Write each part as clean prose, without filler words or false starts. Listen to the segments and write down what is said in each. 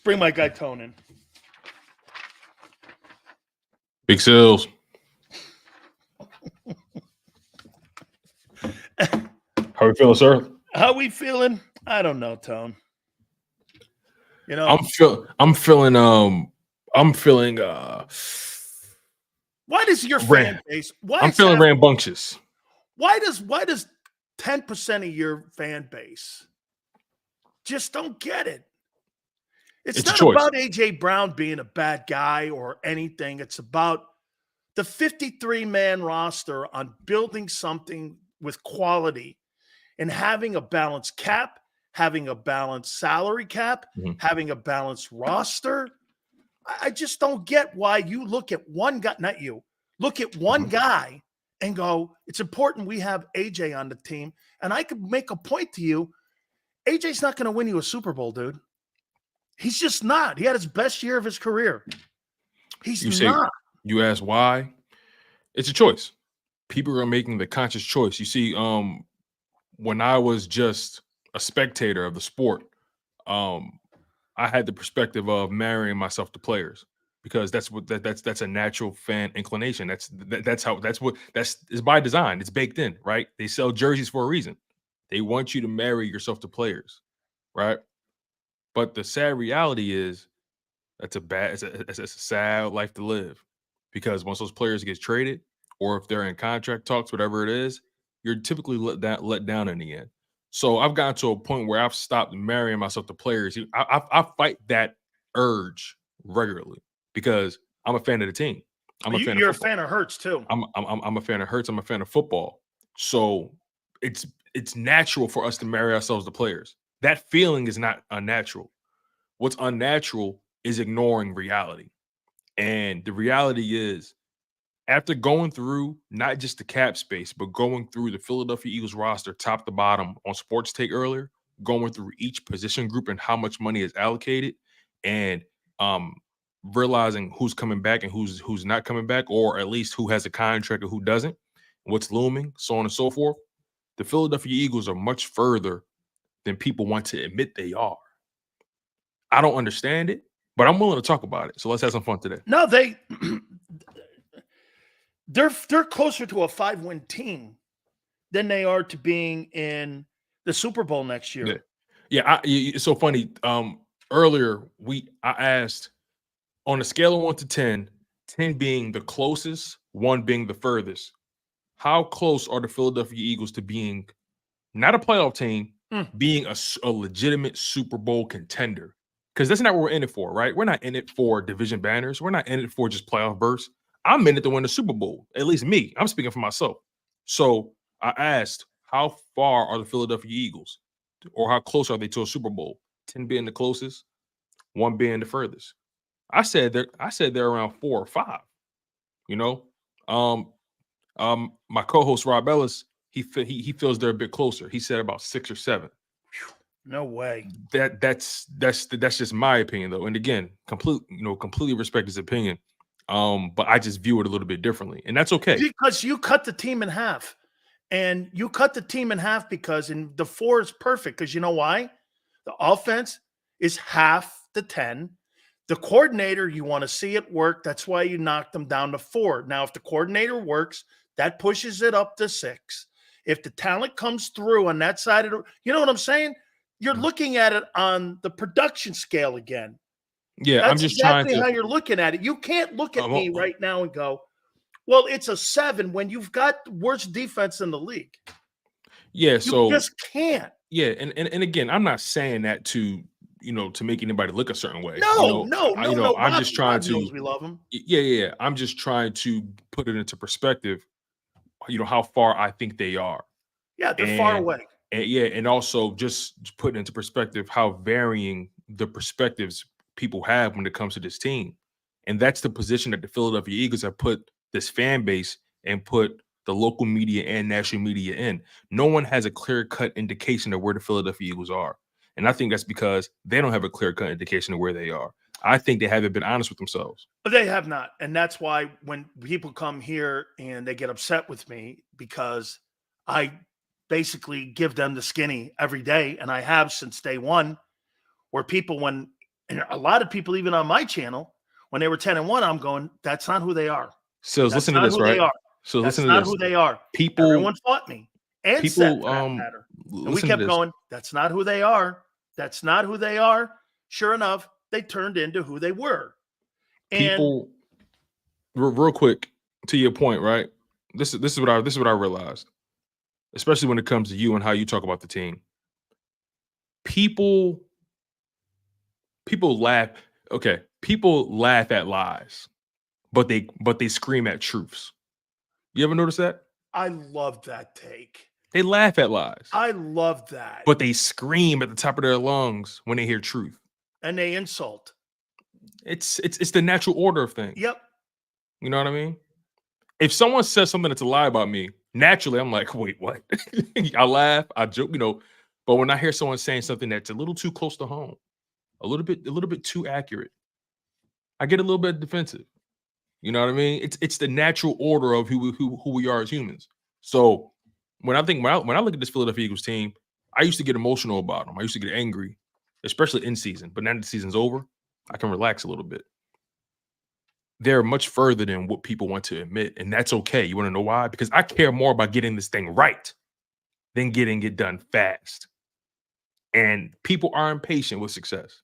bring my guy Tone in. Big sales. How we feeling, sir? How we feeling? I don't know, Tone. You know, I'm feeling why does your fan base I'm feeling rambunctious. Why does 10% of your fan base just don't get it? It's not about AJ Brown being a bad guy or anything. It's about the 53-man roster on building something with quality and having a balanced cap, having a balanced salary cap, having a balanced roster. I just don't get why you look at one guy, not you, look at one guy and go, it's important we have AJ on the team. And I could make a point to you, AJ's not going to win you a Super Bowl, dude. He's just not. He had his best year of his career. You ask why? It's a choice. People are making the conscious choice. You see, when I was just a spectator of the sport, I had the perspective of marrying myself to players because that's a natural fan inclination. That's by design. It's baked in, right? They sell jerseys for a reason. They want you to marry yourself to players, right? But the sad reality is it's a sad life to live because once those players get traded or if they're in contract talks, whatever it is, you're typically let down in the end. So I've gotten to a point where I've stopped marrying myself to players. I fight that urge regularly because I'm a fan of the team. You're a fan of Hurts too. I'm a fan of Hurts. I'm a fan of football. So it's natural for us to marry ourselves to players. That feeling is not unnatural. What's unnatural is ignoring reality. And the reality is, after going through not just the cap space, but going through the Philadelphia Eagles roster top to bottom on Sports Take earlier, going through each position group and how much money is allocated, and realizing who's coming back and who's not coming back, or at least who has a contract and who doesn't, what's looming, so on and so forth, the Philadelphia Eagles are much further than people want to admit they are. I don't understand it, but I'm willing to talk about it. So let's have some fun today. No, they're closer to a 5-win team than they are to being in the Super Bowl next year. Yeah. It's so funny. Earlier I asked on a scale of 1 to 10, 10 being the closest, 1 being the furthest. How close are the Philadelphia Eagles to being not a playoff team, being a legitimate Super Bowl contender? Because that's not what we're in it for, right? We're not in it for division banners. We're not in it for just playoff berths. I'm in it to win the Super Bowl. At least me. I'm speaking for myself. So I asked, how far are the Philadelphia Eagles? Or how close are they to a Super Bowl? 10 being the closest, 1 being the furthest. I said they're around 4 or 5. You know? My co-host Rob Ellis, he feels they're a bit closer. He said about 6 or 7. No way. That's just my opinion though. And again, completely respect his opinion. But I just view it a little bit differently. And that's okay. Because you cut the team in half. And you cut the team in half because the 4 is perfect. Because you know why? The offense is half the 10. The coordinator, you want to see it work. That's why you knocked them down to 4. Now, if the coordinator works, that pushes it up to 6. If the talent comes through on that side of you know what I'm saying? You're looking at it on the production scale again. Yeah, that's I'm just exactly trying to. How you're looking at it. You can't look at me right now and go, well, it's a 7 when you've got the worst defense in the league. Yeah, you just can't. Yeah, and again, I'm not saying that to make anybody look a certain way. No. I'm just trying to. We love him. Yeah. I'm just trying to put it into perspective. How far I think they are. Yeah, they're far away. And also just put into perspective how varying the perspectives people have when it comes to this team. And that's the position that the Philadelphia Eagles have put this fan base and put the local media and national media in. No one has a clear-cut indication of where the Philadelphia Eagles are. And I think that's because they don't have a clear-cut indication of where they are. I think they haven't been honest with themselves. But they have not. And that's why when people come here and they get upset with me because I basically give them the skinny every day, and I have since day one, where people, when And a lot of people, even on my channel, when they were 10-1, I'm going, that's not who they are. So listen to this, right? So listen to this. That's not who they are. People, everyone fought me, and Seth for that matter. And we kept going, that's not who they are. That's not who they are. Sure enough, they turned into who they were. And people, real quick, to your point, right? This is what I realized, especially when it comes to you and how you talk about the team. People laugh. Okay, people laugh at lies, but they scream at truths. You ever notice that? I love that take. They laugh at lies. I love that. But they scream at the top of their lungs when they hear truth. And they insult. It's the natural order of things. Yep. You know what I mean? If someone says something that's a lie about me, naturally I'm like, wait, what? I laugh, I joke, you know. But when I hear someone saying something that's a little too close to home, a little bit too accurate, I get a little bit defensive. You know what I mean? It's the natural order of who we are as humans. So when I look at this Philadelphia Eagles team, I used to get emotional about them. I used to get angry, especially in season. But now that the season's over, I can relax a little bit. They're much further than what people want to admit, and that's okay. You want to know why? Because I care more about getting this thing right than getting it done fast. And people are impatient with success.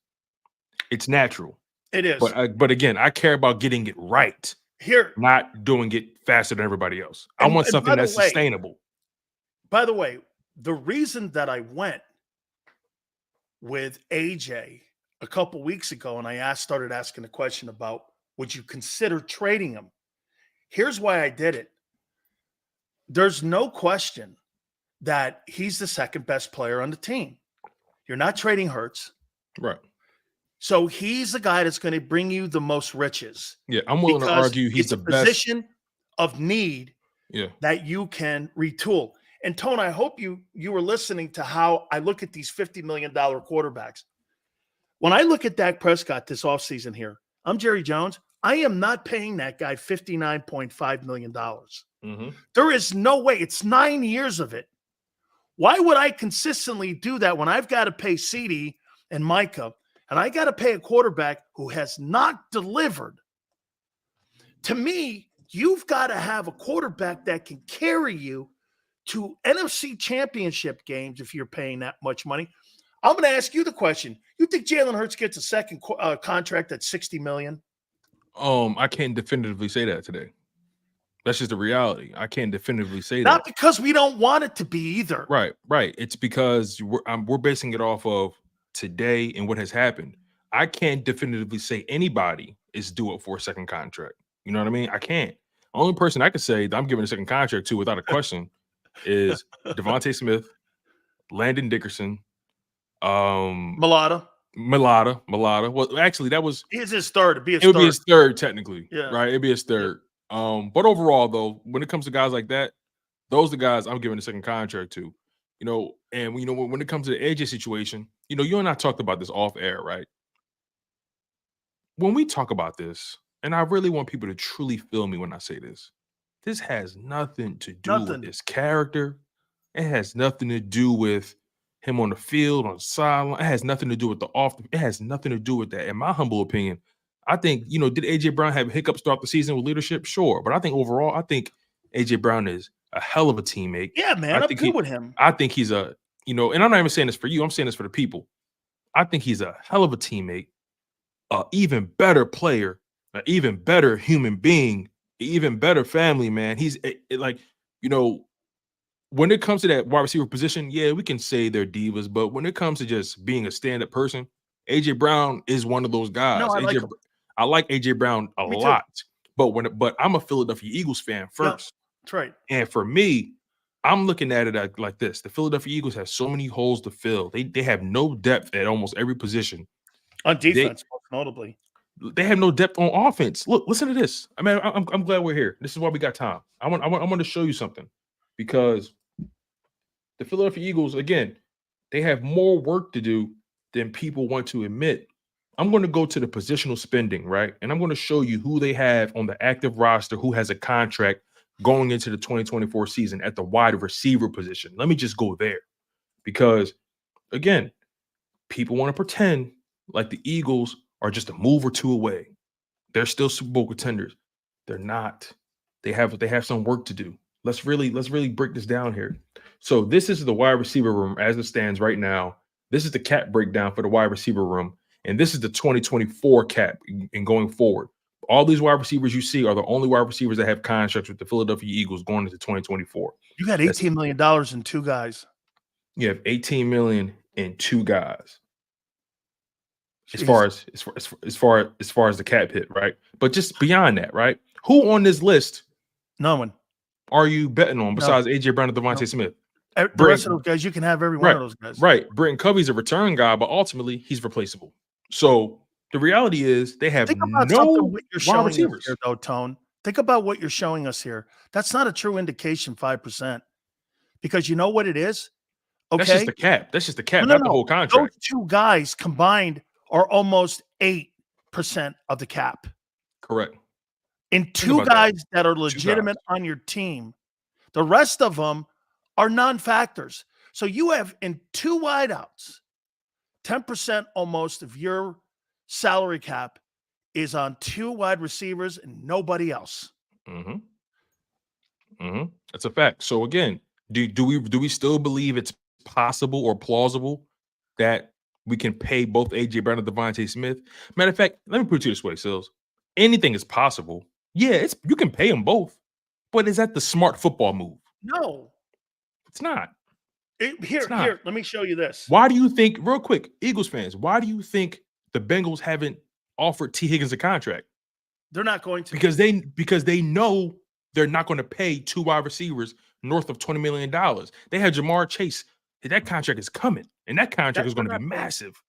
It's natural. It is. But again, I care about getting it right. Here, not doing it faster than everybody else. I want something that's sustainable. By the way, the reason that I went with AJ a couple weeks ago and I started asking the question about, would you consider trading him? Here's why I did it. There's no question that he's the second best player on the team. You're not trading Hurts. Right. So he's the guy that's going to bring you the most riches. Yeah, I'm willing to argue he's the best. Position of need yeah, that you can retool. And Tone, I hope you were listening to how I look at these $50 million quarterbacks. When I look at Dak Prescott this offseason here, I'm Jerry Jones. I am not paying that guy $59.5 million. Mm-hmm. There is no way. It's 9 years of it. Why would I consistently do that when I've got to pay CeeDee and Micah, and I got to pay a quarterback who has not delivered? To me, you've got to have a quarterback that can carry you to NFC championship games if you're paying that much money. I'm going to ask you the question. You think Jalen Hurts gets a second contract at $60 million? I can't definitively say that today. That's just the reality. I can't definitively say that. Not because we don't want it to be either. Right. It's because we're basing it off of today and what has happened. I can't definitively say anybody is due up for a second contract. You know what I mean? I can't. The only person I could say that I'm giving a second contract to without a question is Devontae Smith, Landon Dickerson, Mulata. Well, actually, that was his third. It would be his third, technically. Yeah. Right. It'd be his third. Yeah. But overall, though, when it comes to guys like that, those are the guys I'm giving a second contract to. You know, and when it comes to the AJ situation, you and I talked about this off air, right? When we talk about this, and I really want people to truly feel me when I say this, this has nothing to do with his character. It has nothing to do with him on the field, on the sideline. It has nothing to do with it has nothing to do with that. In my humble opinion, I think, did AJ Brown have hiccups throughout the season with leadership? Sure. But I think overall, AJ Brown is a hell of a teammate. Yeah, man. I'm good with him. I think he's and I'm not even saying this for you. I'm saying this for the people. I think he's a hell of a teammate, an even better player, an even better human being, an even better family man. He's when it comes to that wide receiver position, yeah, we can say they're divas, but when it comes to just being a stand-up person, AJ Brown is one of those guys. No, I like AJ Brown a lot, but I'm a Philadelphia Eagles fan first. Yeah, that's right. And for me, I'm looking at it like this: the Philadelphia Eagles have so many holes to fill. They have no depth at almost every position. On defense, most notably, they have no depth on offense. Look, listen to this. I mean, I'm glad we're here. This is why we got time. I want to show you something, because the Philadelphia Eagles, again, they have more work to do than people want to admit. I'm going to go to the positional spending, right? And I'm going to show you who they have on the active roster, who has a contract going into the 2024 season at the wide receiver position. Let me just go there, because, again, people want to pretend like the Eagles are just a move or two away. They're still Super Bowl contenders. They're not. They have some work to do. Let's really break this down here. So this is the wide receiver room as it stands right now. This is the cap breakdown for the wide receiver room, and this is the 2024 cap and going forward. All these wide receivers you see are the only wide receivers that have contracts with the Philadelphia Eagles going into 2024. You got $18 million in two guys. You have $18 million in two guys. As far as the cap hit, right? But just beyond that, right? Who on this list? No one. Are you betting on besides AJ Brown and Devontae Smith? The rest of those guys, you can have every one of those guys. Right. Britton Covey's a return guy, but ultimately he's replaceable. So the reality is they have no wide receivers here, though, Tone. Think about what you're showing us here. That's not a true indication, 5%. Because you know what it is? Okay. That's just the cap. That's just the cap, not the whole contract. Those two guys combined are almost 8% of the cap. Correct. And two guys that are legitimate on your team. The rest of them are non-factors. So you have in two wideouts, 10% almost of your salary cap is on two wide receivers and nobody else. That's a fact. So again, do we still believe it's possible or plausible that we can pay both AJ Brown and Devontae Smith? Matter of fact, let me put it to you this way, Sills. Anything is possible. Yeah, you can pay them both, but is that the smart football move? No, it's not. Here, let me show you this. Why do you think, real quick, Eagles fans, why do you think the Bengals haven't offered T. Higgins a contract? They're not going to. Because they know they're not going to pay two wide receivers north of $20 million. They had Jamar Chase. That contract is coming, and that contract is going to be massive.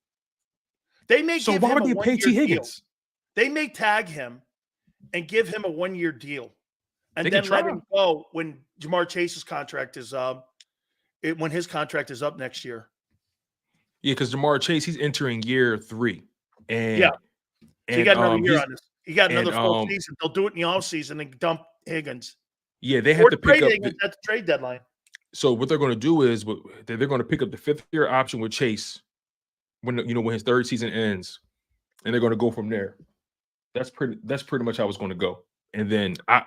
They may so why would they pay T. Higgins? They may tag him and give him a 1-year deal, and then let him go when Jamar Chase's contract is when his contract is up next year. Yeah, because Jamar Chase, he's entering year 3, and so you got another year on this. You got another full season. They'll do it in the offseason and dump Higgins. Yeah, they have to pick up Higgins at the trade deadline. So what they're going to do is they're going to pick up the 5th-year option with Chase when his 3rd season ends, and they're going to go from there. That's pretty much how it's going to go. And then I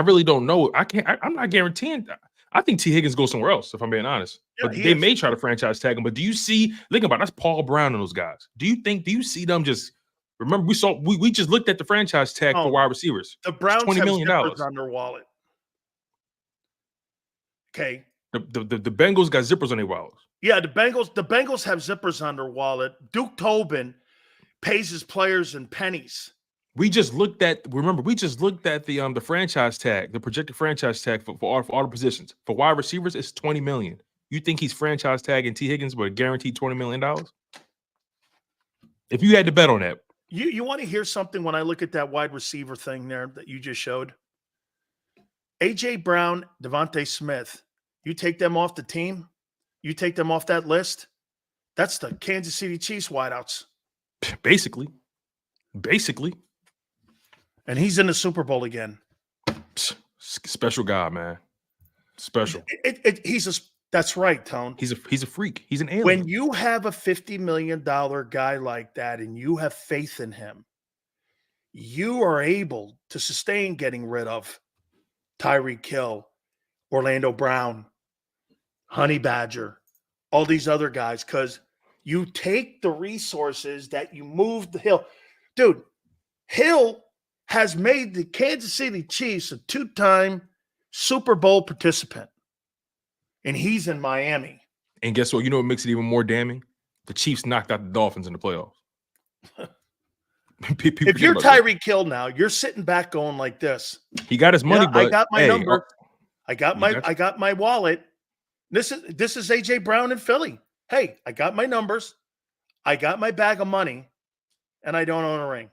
really don't know. I'm not guaranteeing that. I think T. Higgins goes somewhere else, if I'm being honest. Yeah, but they may try to franchise tag him. But do you see? Think about it, that's Paul Brown and those guys. Do you see them just? Remember, we just looked at the franchise tag for wide receivers. The Browns $20 million on their wallet. Okay. The Bengals got zippers on their wallets. Yeah, the Bengals have zippers on their wallet. Duke Tobin pays his players in pennies. We just looked at the franchise tag, the projected franchise tag for all the positions. For wide receivers, it's $20 million. You think he's franchise tagging T. Higgins with a guaranteed $20 million? If you had to bet on that. You want to hear something when I look at that wide receiver thing there that you just showed? AJ Brown, Devontae Smith, you take them off the team, you take them off that list, that's the Kansas City Chiefs wideouts. Basically. And he's in the Super Bowl again. Special guy, man. Special. That's right, Tone. He's a freak. He's an alien. When you have a $50 million guy like that and you have faith in him, you are able to sustain getting rid of Tyreek Hill, Orlando Brown, Honey Badger, all these other guys, because you take the resources that you moved the Hill. Dude, Hill has made the Kansas City Chiefs a 2-time Super Bowl participant. And he's in Miami. And guess what? You know what makes it even more damning? The Chiefs knocked out the Dolphins in the playoffs. If you're Tyreek Hill now, you're sitting back going like this. He got his money, but I got my number. I got my wallet. This is AJ Brown in Philly. Hey, I got my numbers. I got my bag of money, and I don't own a ring.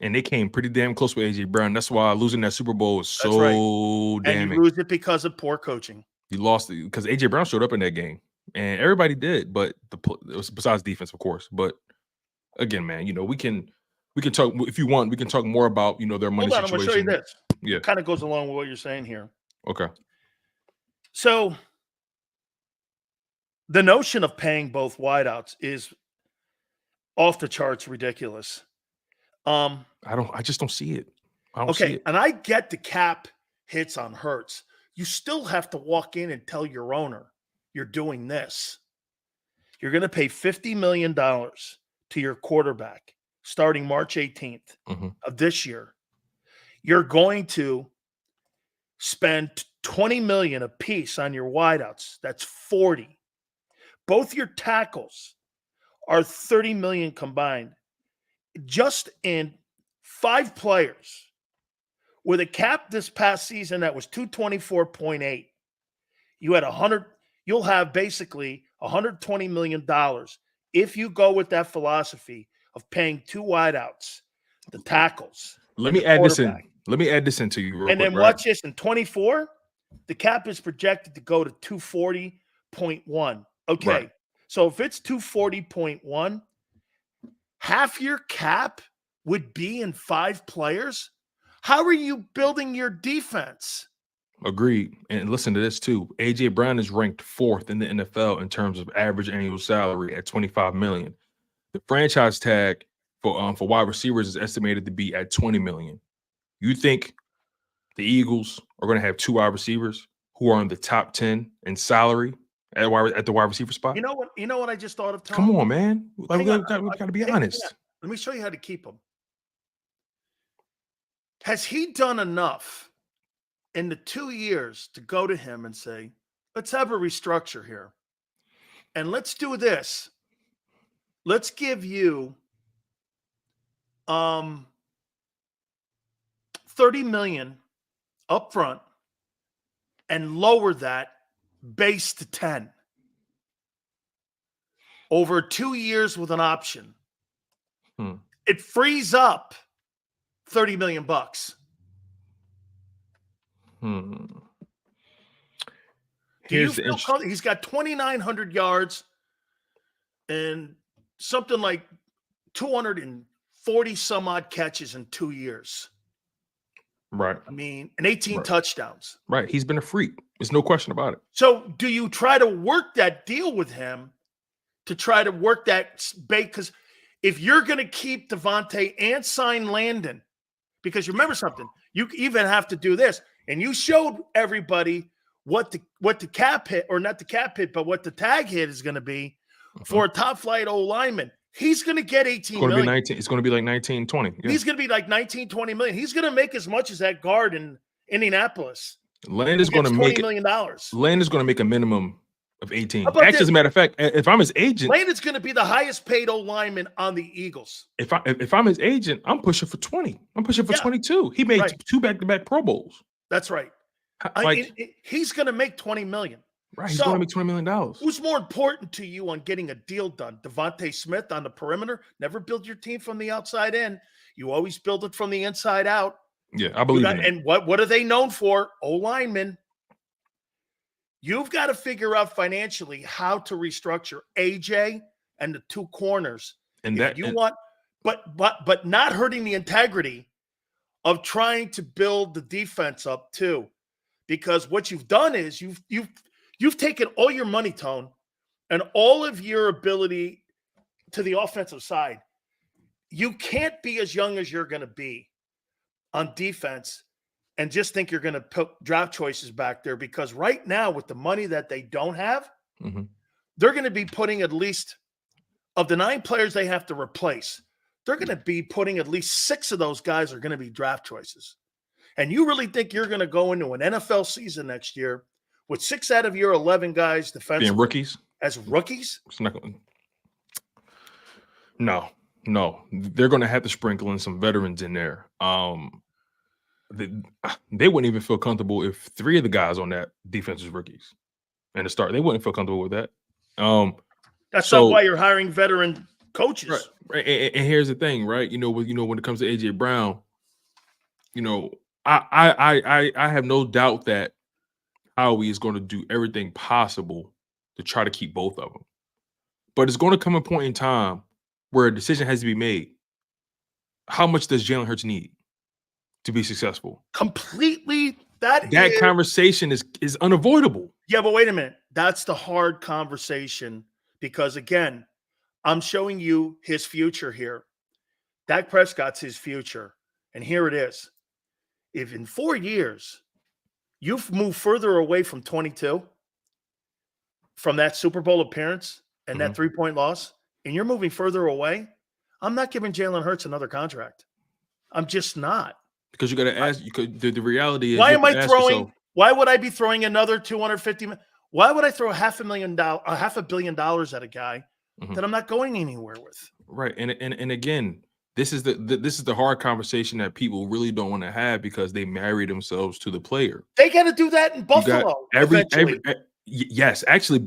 And they came pretty damn close with AJ Brown. That's why losing that Super Bowl was so damning. And you lose it because of poor coaching. You lost it because AJ Brown showed up in that game, and everybody did. But it was besides defense, of course. But again, man, we can talk if you want. We can talk more about their money situation. I'm going to show you this. Yeah, it kind of goes along with what you're saying here. Okay. So the notion of paying both wideouts is, off the charts ridiculous. I just don't see it. I don't see Okay, it. and I get the cap hits on Hurts. You still have to walk in and tell your owner you're doing this. You're going to pay $50 million to your quarterback starting March 18th of this year. You're going to spend $20 million a piece on your wideouts. That's 40. Both your tackles are $30 million combined. Just in 5 players with a cap this past season that was 224.8. You had 100. You'll have basically $120 million if you go with that philosophy of paying 2 wideouts, the tackles. Let me add this in. Let me add this into you real and quick. Then watch this. In 24, the cap is projected to go to 240.1. Okay. Right. So if it's 240.1, half your cap would be in 5 players. How are you building your defense? Agreed. And listen to this too. AJ Brown is ranked 4th in the NFL in terms of average annual salary at $25 million. The franchise tag for wide receivers is estimated to be at $20 million. You think the Eagles are going to have 2 wide receivers who are in the top 10 in salary at the wide receiver spot? You know what? You know what I just thought of, Tom? Come on, man. Like, we got to be honest. Let me show you how to keep him. Has he done enough in the 2 years to go to him and say, let's have a restructure here. And let's do this. Let's give you $30 million up front and lower that base to 10 over 2 years with an option. It frees up $30 million bucks. He's got 2,900 yards and something like 240 some odd catches in 2 years. Right. I mean, and 18 touchdowns. Right. He's been a freak. There's no question about it. So do you try to work that deal with him to try to work that bait? Because if you're going to keep Devontae and sign Landon, because you remember something, you even have to do this. And you showed everybody what the cap hit, or not the cap hit, but what the tag hit is going to be for a top flight O lineman. He's going to get 18 million. It's going to be like 19, 20. Yeah. He's going to be like 19, 20 million. He's going to make as much as that guard in Indianapolis. Land is going to make $20 million. Land is going to make a minimum of 18. Actually, as a matter of fact, if I'm his agent, Land is going to be the highest paid O lineman on the Eagles. If I'm his agent, I'm pushing for 20. I'm pushing for 22. He made 2 back-to-back Pro Bowls. That's right. He's going to make $20 million. Right. He's going to make $20 million. Who's more important to you on getting a deal done? Devontae Smith on the perimeter? Never build your team from the outside in. You always build it from the inside out. Yeah, I believe in it. And what are they known for? O-linemen. You've got to figure out financially how to restructure AJ and the 2 corners. And but not hurting the integrity of trying to build the defense up too. Because what you've done is you've taken all your money, Tone, and all of your ability to the offensive side. You can't be as young as you're going to be on defense and just think you're going to put draft choices back there, because right now with the money that they don't have, they're going to be putting at least, of the 9 players they have to replace, they're going to be putting at least 6 of those guys are going to be draft choices. And you really think you're going to go into an NFL season next year with 6 out of your 11 guys defensively being rookies? As rookies? It's not going No. They're going to have to sprinkle in some veterans in there. They wouldn't even feel comfortable if 3 of the guys on that defense was rookies. And to start, they wouldn't feel comfortable with that. That's not why you're hiring veteran coaches. Right. And here's the thing, right? When it comes to AJ Brown, I have no doubt that Howie is going to do everything possible to try to keep both of them. But it's going to come a point in time where a decision has to be made. How much does Jalen Hurts need to be successful? Completely. That conversation is unavoidable. Yeah, but wait a minute. That's the hard conversation, because again, I'm showing you his future here. Dak Prescott's his future. And here it is. If in 4 years you've moved further away from 22, from that Super Bowl appearance and that 3-point loss, and you're moving further away, I'm not giving Jalen Hurts another contract. I'm just not. Because you got to ask. The reality is, why am I throwing? Why would I be throwing another 250? Why would I throw $500 million at a guy that I'm not going anywhere with? Right, and again, this is the hard conversation that people really don't want to have because they marry themselves to the player. They got to do that in Buffalo. Yes, actually,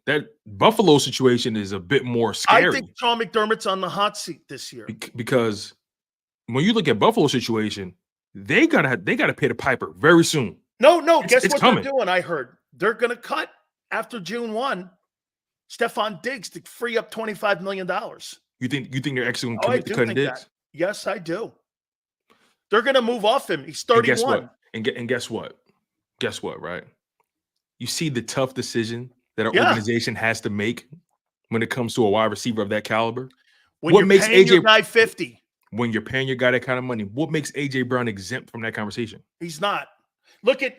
that Buffalo situation is a bit more scary. I think Sean McDermott's on the hot seat this year because when you look at Buffalo situation, they gotta pay the piper very soon. No, guess what they're doing? I heard they're gonna cut after June 1, Stephon Diggs to free up $25 million. You think they're actually gonna commit to cutting Diggs? Yes, I do. They're gonna move off him. He's 31. And guess what? Guess what? Right? You see the tough decision that an organization has to make when it comes to a wide receiver of that caliber. When you're paying your guy 50. When you're paying your guy that kind of money, what makes AJ Brown exempt from that conversation? He's not. Look at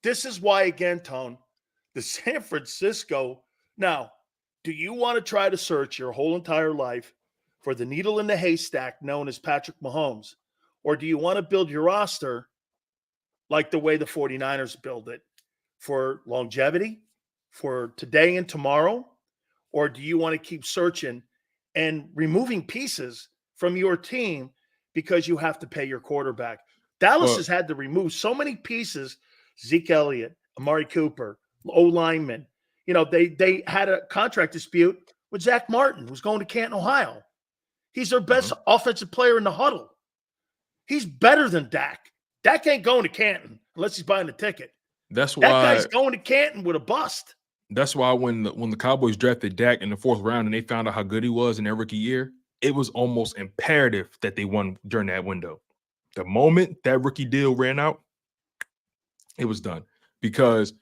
this is why, again, Tone, the San Francisco. Now, do you want to try to search your whole entire life for the needle in the haystack known as Patrick Mahomes? Or do you want to build your roster like the way the 49ers build it for longevity, for today and tomorrow? Or do you want to keep searching and removing pieces from your team because you have to pay your quarterback? Dallas has had to remove so many pieces. Zeke Elliott, Amari Cooper, O-lineman. You know, they had a contract dispute with Zach Martin, who's going to Canton, Ohio. He's their best offensive player in the huddle. He's better than Dak. Dak ain't going to Canton unless he's buying a ticket. That's why that guy's going to Canton with a bust. That's why when the Cowboys drafted Dak in the 4th round and they found out how good he was in their rookie year, it was almost imperative that they won during that window. The moment that rookie deal ran out, it was done because,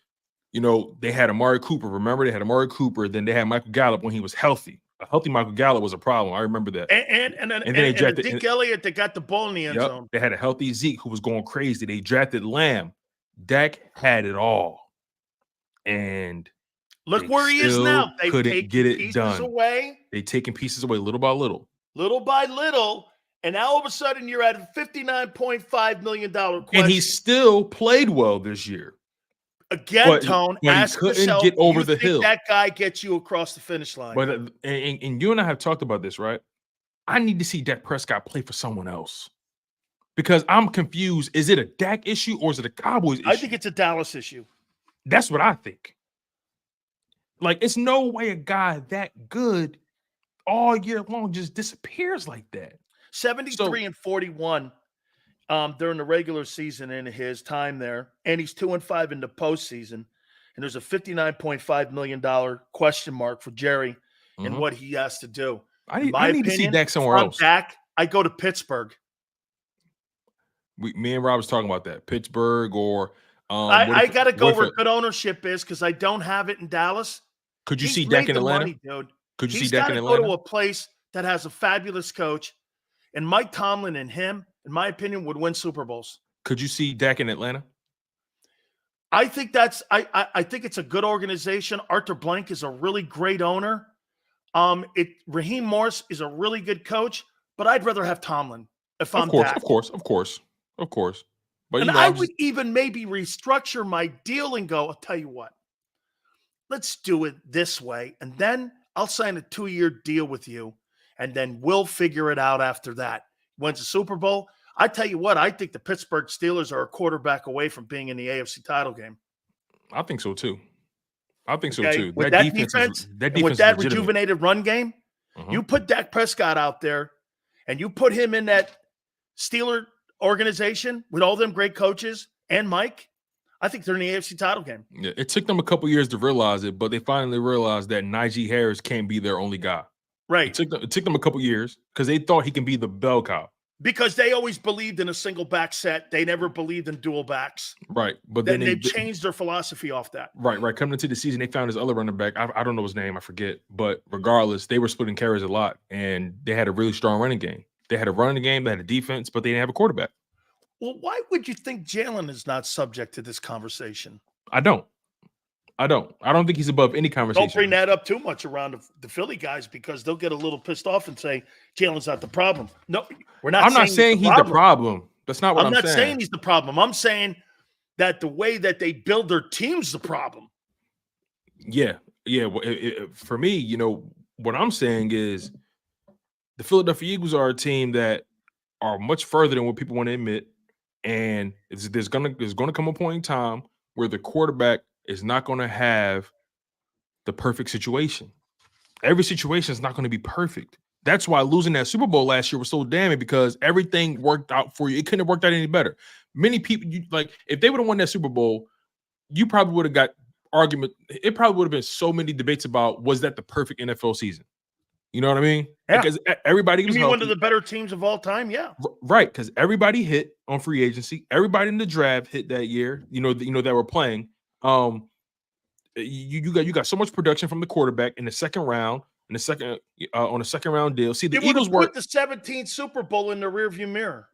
you know, they had Amari Cooper. Remember, they had Amari Cooper. Then they had Michael Gallup when he was healthy. A healthy Michael Gallup was a problem. I remember that. And then they drafted Zeke Elliott that got the ball in the end zone. They had a healthy Zeke who was going crazy. They drafted Lamb. Dak had it all. And look where he is now. They couldn't get it done. Away. They taking pieces away little by little. Little by little. And now all of a sudden you're at a $59.5 million question. And he still played well this year. Again, Tone, ask yourself, get over the hill. That guy gets you across the finish line. But and you and I have talked about this, right? I need to see Dak Prescott play for someone else. Because I'm confused. Is it a Dak issue or is it a Cowboys issue? I think it's a Dallas issue. That's what I think. Like, it's no way a guy that good all year long just disappears like that. 73 and 41 during the regular season in his time there, and he's 2-5 in the postseason. And there's a $59.5 million question mark for Jerry and what he has to do. I need to see Dak somewhere else. Dak, I go to Pittsburgh. Me and Rob was talking about that. Pittsburgh or I got to go where good ownership is because I don't have it in Dallas. Could you see Dak in Atlanta? Money, dude. Could you see Dak in Atlanta? Go to a place that has a fabulous coach, and Mike Tomlin and him, in my opinion, would win Super Bowls. Could you see Dak in Atlanta? I think I think it's a good organization. Arthur Blank is a really great owner. Raheem Morris is a really good coach, but I'd rather have Tomlin if I'm Dak. Of course. But I would even maybe restructure my deal and go, I'll tell you what, let's do it this way. And then I'll sign a 2-year deal with you. And then we'll figure it out after that. Wins the Super Bowl. I tell you what, I think the Pittsburgh Steelers are a quarterback away from being in the AFC title game. I think so too. With that defense with that rejuvenated run game, you put Dak Prescott out there and you put him in that Steeler organization with all them great coaches and Mike, I think they're in the AFC title game. Yeah, it took them a couple years to realize it, but they finally realized that Najee Harris can't be their only guy. Right. It took them a couple years because they thought he can be the bell cow. Because they always believed in a single back set. They never believed in dual backs. Right. But then they've changed their philosophy off that. Right. Coming into the season, they found this other running back. I don't know his name. I forget. But regardless, they were splitting carries a lot, and they had a really strong running game. They had a running game, they had a defense, but they didn't have a quarterback. Well, why would you think Jalen is not subject to this conversation? I don't think he's above any conversation. Don't bring that up too much around the Philly guys, because they'll get a little pissed off and say Jalen's not the problem. No, we're not. I'm not saying he's the problem. That's not what I'm saying. I'm not saying he's the problem. I'm saying that the way that they build their team's the problem. Yeah. Well, for me, you know, what I'm saying is the Philadelphia Eagles are a team that are much further than what people want to admit, and there's gonna come a point in time where the quarterback is not going to have the perfect situation. Every situation is not going to be perfect. That's why losing that Super Bowl last year was so damning, because everything worked out for you. It couldn't have worked out any better. Many people, if they would have won that Super Bowl, you probably would have got argument. It probably would have been so many debates about, was that the perfect NFL season? You know what I mean? Yeah. Because everybody was one of the better teams of all time. Yeah. Right. Because everybody hit on free agency. Everybody in the draft hit that year. You know that were playing. You got so much production from the quarterback in the second round, on a second round deal. See, the Eagles were the 17th Super Bowl in the rearview mirror.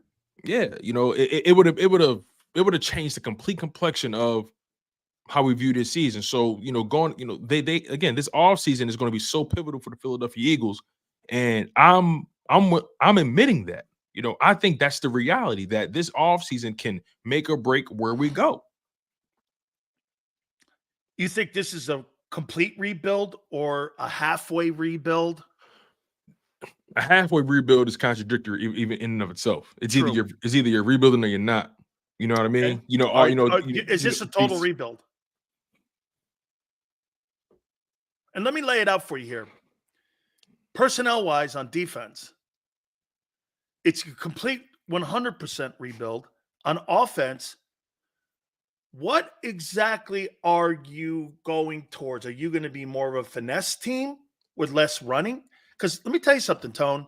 Yeah, you know, it would have changed the complete complexion of how we view this season. So, you know, they again, this offseason is going to be so pivotal for the Philadelphia Eagles, and I'm admitting that. You know, I think that's the reality, that this offseason can make or break where we go. You think this is a complete rebuild or a halfway rebuild? A halfway rebuild is contradictory, even in and of itself. It's either you're rebuilding or you're not. You know what I mean? Okay. Is this a total rebuild? And let me lay it out for you here. Personnel-wise, on defense, it's a complete 100% rebuild. On offense, what exactly are you going towards? Are you going to be more of a finesse team with less running? Because let me tell you something, Tone.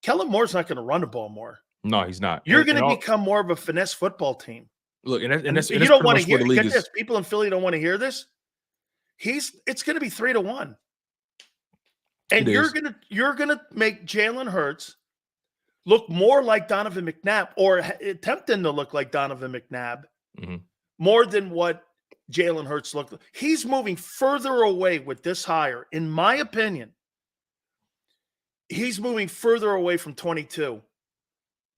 Kellen Moore's not going to run the ball more. No, he's not. You're going to become more of a finesse football team. Look, and that's you don't want to hear this. People in Philly don't want to hear this. It's going to be 3-1, and you're gonna make Jalen Hurts look more like Donovan McNabb, or attempting to look like Donovan McNabb, more than what Jalen Hurts looked like. He's moving further away with this hire, in my opinion. He's moving further away from 22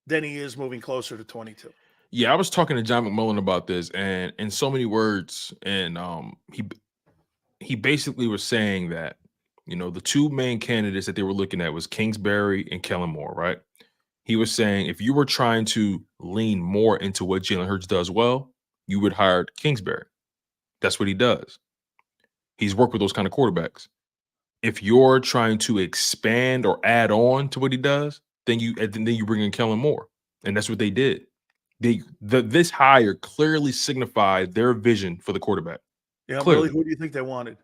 than he is moving closer to 22. Yeah, I was talking to John McMullen about this, and in so many words, and he basically was saying that, you know, the two main candidates that they were looking at was Kingsbury and Kellen Moore, right? He was saying if you were trying to lean more into what Jalen Hurts does well, you would hire Kingsbury. That's what he does. He's worked with those kind of quarterbacks. If you're trying to expand or add on to what he does, then you bring in Kellen Moore, and that's what they did. This hire clearly signified their vision for the quarterback. Yeah, clearly. Really, who do you think they wanted?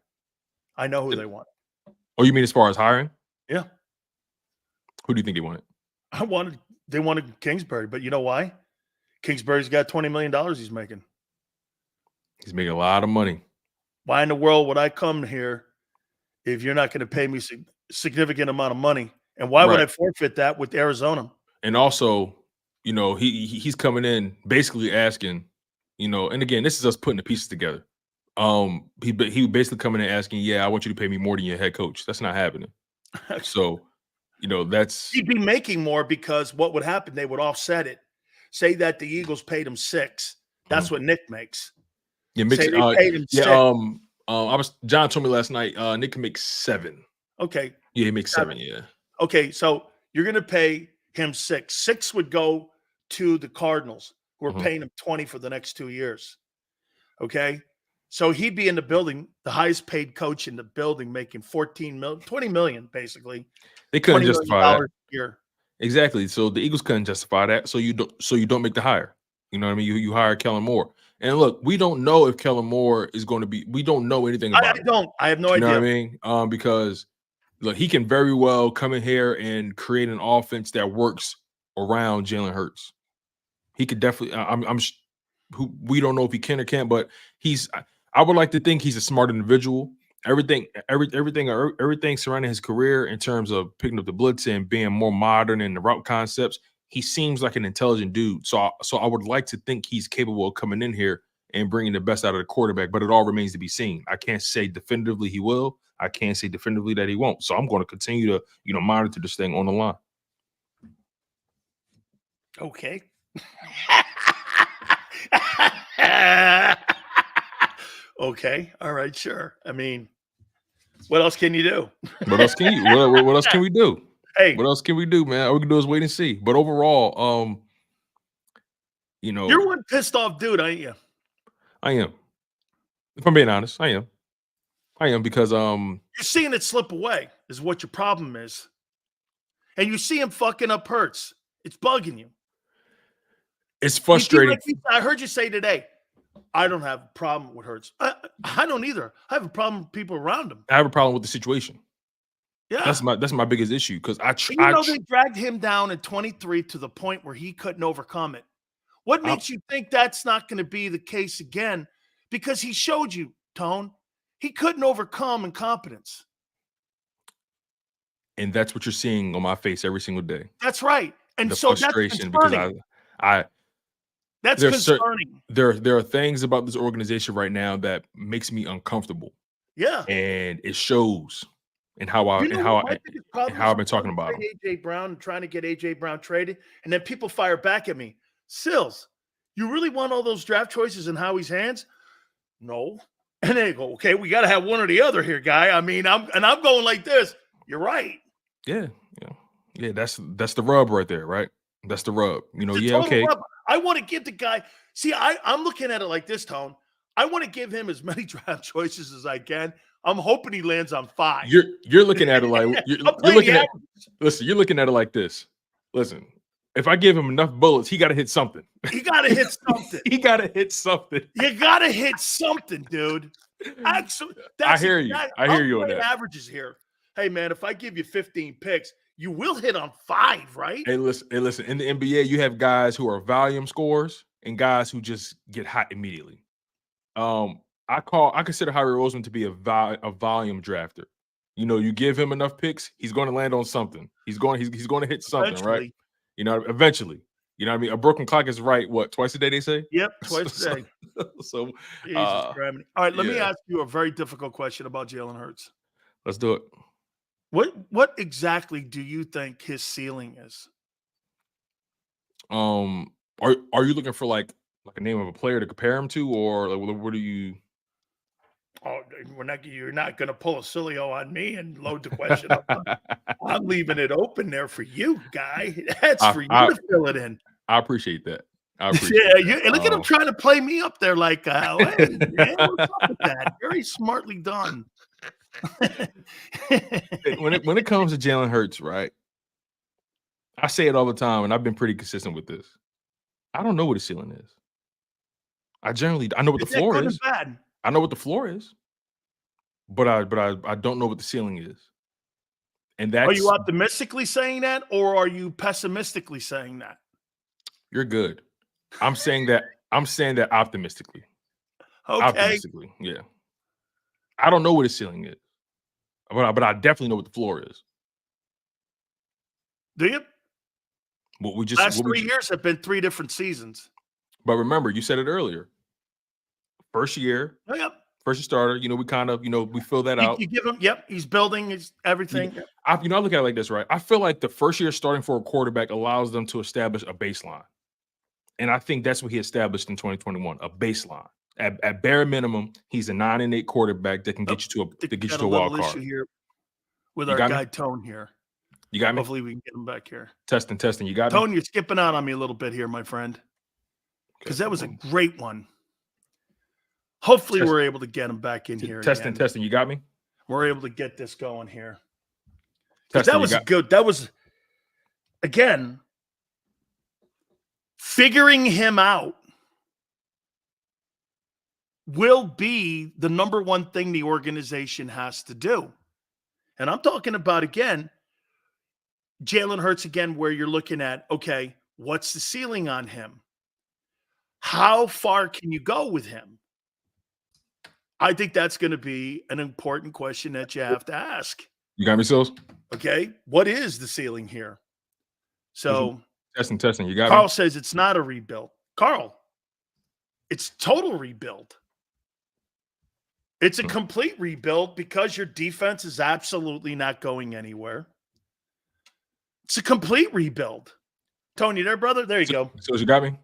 I know who they want. Oh, you mean as far as hiring? Yeah. Who do you think they wanted? They wanted Kingsbury, but you know why? Kingsbury's got $20 million he's making. He's making a lot of money. Why in the world would I come here if you're not going to pay me a significant amount of money? And why would I forfeit that with Arizona? And also, you know, he's coming in basically asking, you know, and again, this is us putting the pieces together. He basically coming in asking, yeah, I want you to pay me more than your head coach. That's not happening. So, you know, he'd be making more, because what would happen? They would offset it. Say that the Eagles paid him 6. That's what Nick makes. Yeah, Nick, say they paid him 6. John told me last night, Nick can make 7. Okay. Yeah, he makes 7. Yeah. Okay, so you're going to pay him 6. 6 would go to the Cardinals, who are paying him 20 for the next 2 years. Okay. So he'd be in the building, the highest paid coach in the building, making $20 million, basically. They couldn't justify that. A year. Exactly. So the Eagles couldn't justify that. So you don't make the hire. You know what I mean? You hire Kellen Moore. And look, we don't know if Kellen Moore is going to be. We don't know anything about it. I have no idea. You know what I mean? Because look, he can very well come in here and create an offense that works around Jalen Hurts. He could definitely. We don't know if he can or can't, but I would like to think he's a smart individual. Everything surrounding his career in terms of picking up the blitz and being more modern in the route concepts. He seems like an intelligent dude. So I would like to think he's capable of coming in here and bringing the best out of the quarterback, but it all remains to be seen. I can't say definitively he will. I can't say definitively that he won't. So I'm going to continue to, monitor this thing on the line. Okay. Okay. All right. Sure. I mean, what else can you do? What else can you? What else can we do? Hey, what else can we do, man? All we can do is wait and see. But overall, you're one pissed off dude, ain't you? I am. If I'm being honest, I am. Because you're seeing it slip away is what your problem is, and you see him fucking up Hurts. It's bugging you. It's frustrating. I heard you say today, I don't have a problem with Hurts. I don't either. I have a problem with people around him. I have a problem with the situation. Yeah, that's my biggest issue because they dragged him down at 23 to the point where he couldn't overcome it. What makes you think that's not going to be the case again? Because he showed you, Tone, he couldn't overcome incompetence. And that's what you're seeing on my face every single day. That's right. And the so frustration that's concerning. Because that's concerning. There are things about this organization right now that makes me uncomfortable. Yeah. And it shows in how I've been talking about him. AJ Brown, trying to get AJ Brown traded, and then people fire back at me. Sills, you really want all those draft choices in Howie's hands? No. And they go, okay, we got to have one or the other here, guy. I mean, I'm going like this. You're right. Yeah. That's the rub right there, right? That's the rub. Okay. Rub. I want to give the guy. See, I'm looking at it like this, Tone. I want to give him as many draft choices as I can. I'm hoping he lands on 5. You're looking at it like you're looking at it like this. Listen, if I give him enough bullets, he got to hit something. He got to hit something. He got to hit something. You got to hit something, dude. Actually, I hear you. I hear you on that. Averages here. Hey, man, if I give you 15 picks, you will hit on 5, right? Hey, listen. In the NBA, you have guys who are volume scorers and guys who just get hot immediately. I consider Howie Roseman to be a volume drafter. You give him enough picks, he's going to land on something. He's going to hit something, eventually. Right? Eventually. You know what I mean? A broken clock is right, what, twice a day, they say? Yep, twice a day. So, Jesus all right, let me ask you a very difficult question about Jalen Hurts. Let's do it. What exactly do you think his ceiling is? Are you looking for like a name of a player to compare him to, or like what are you? Oh, you're not going to pull a Sileo on me and load the question up. I'm leaving it open there for you, guy. That's for you to fill it in. I appreciate that. Look at him trying to play me up there like, hey, man, what's up with that? Very smartly done. when it comes to Jalen Hurts, right? I say it all the time, and I've been pretty consistent with this. I don't know what his ceiling is. I know what the floor is. I know what the floor is, but I don't know what the ceiling is. And that's, are you optimistically saying that, or are you pessimistically saying that? You're good. I'm saying that optimistically. Okay. Optimistically, yeah. I don't know what his ceiling is, but I definitely know what the floor is. Do you? Last 3 years have been 3 different seasons. But remember, you said it earlier. First year, first starter. We kind of, we fill that out. You give him, he's building his everything. I look at it like this, right? I feel like the first year starting for a quarterback allows them to establish a baseline, and I think that's what he established in 2021, a baseline. At bare minimum, he's a 9-8 quarterback that can get you to a wild card. Issue here with our guy Tone here. You got me. Hopefully, we can get him back here. Testing. You got me. Tone, you're skipping out on me a little bit here, my friend, because that was a great one. Hopefully, we're able to get him back in here. Testing. You got me. We're able to get this going here. That was good. That was, again, figuring him out will be the number one thing the organization has to do. And I'm talking about, again, Jalen Hurts again, where you're looking at, okay, what's the ceiling on him? How far can you go with him? I think that's going to be an important question that you have to ask. You got me, Sills? Okay, what is the ceiling here? So testing. You got Carl me? says it's not a rebuild. Carl, it's total rebuild. It's a complete rebuild because your defense is absolutely not going anywhere. It's a complete rebuild. Tony, there, brother? There you go. So you got me?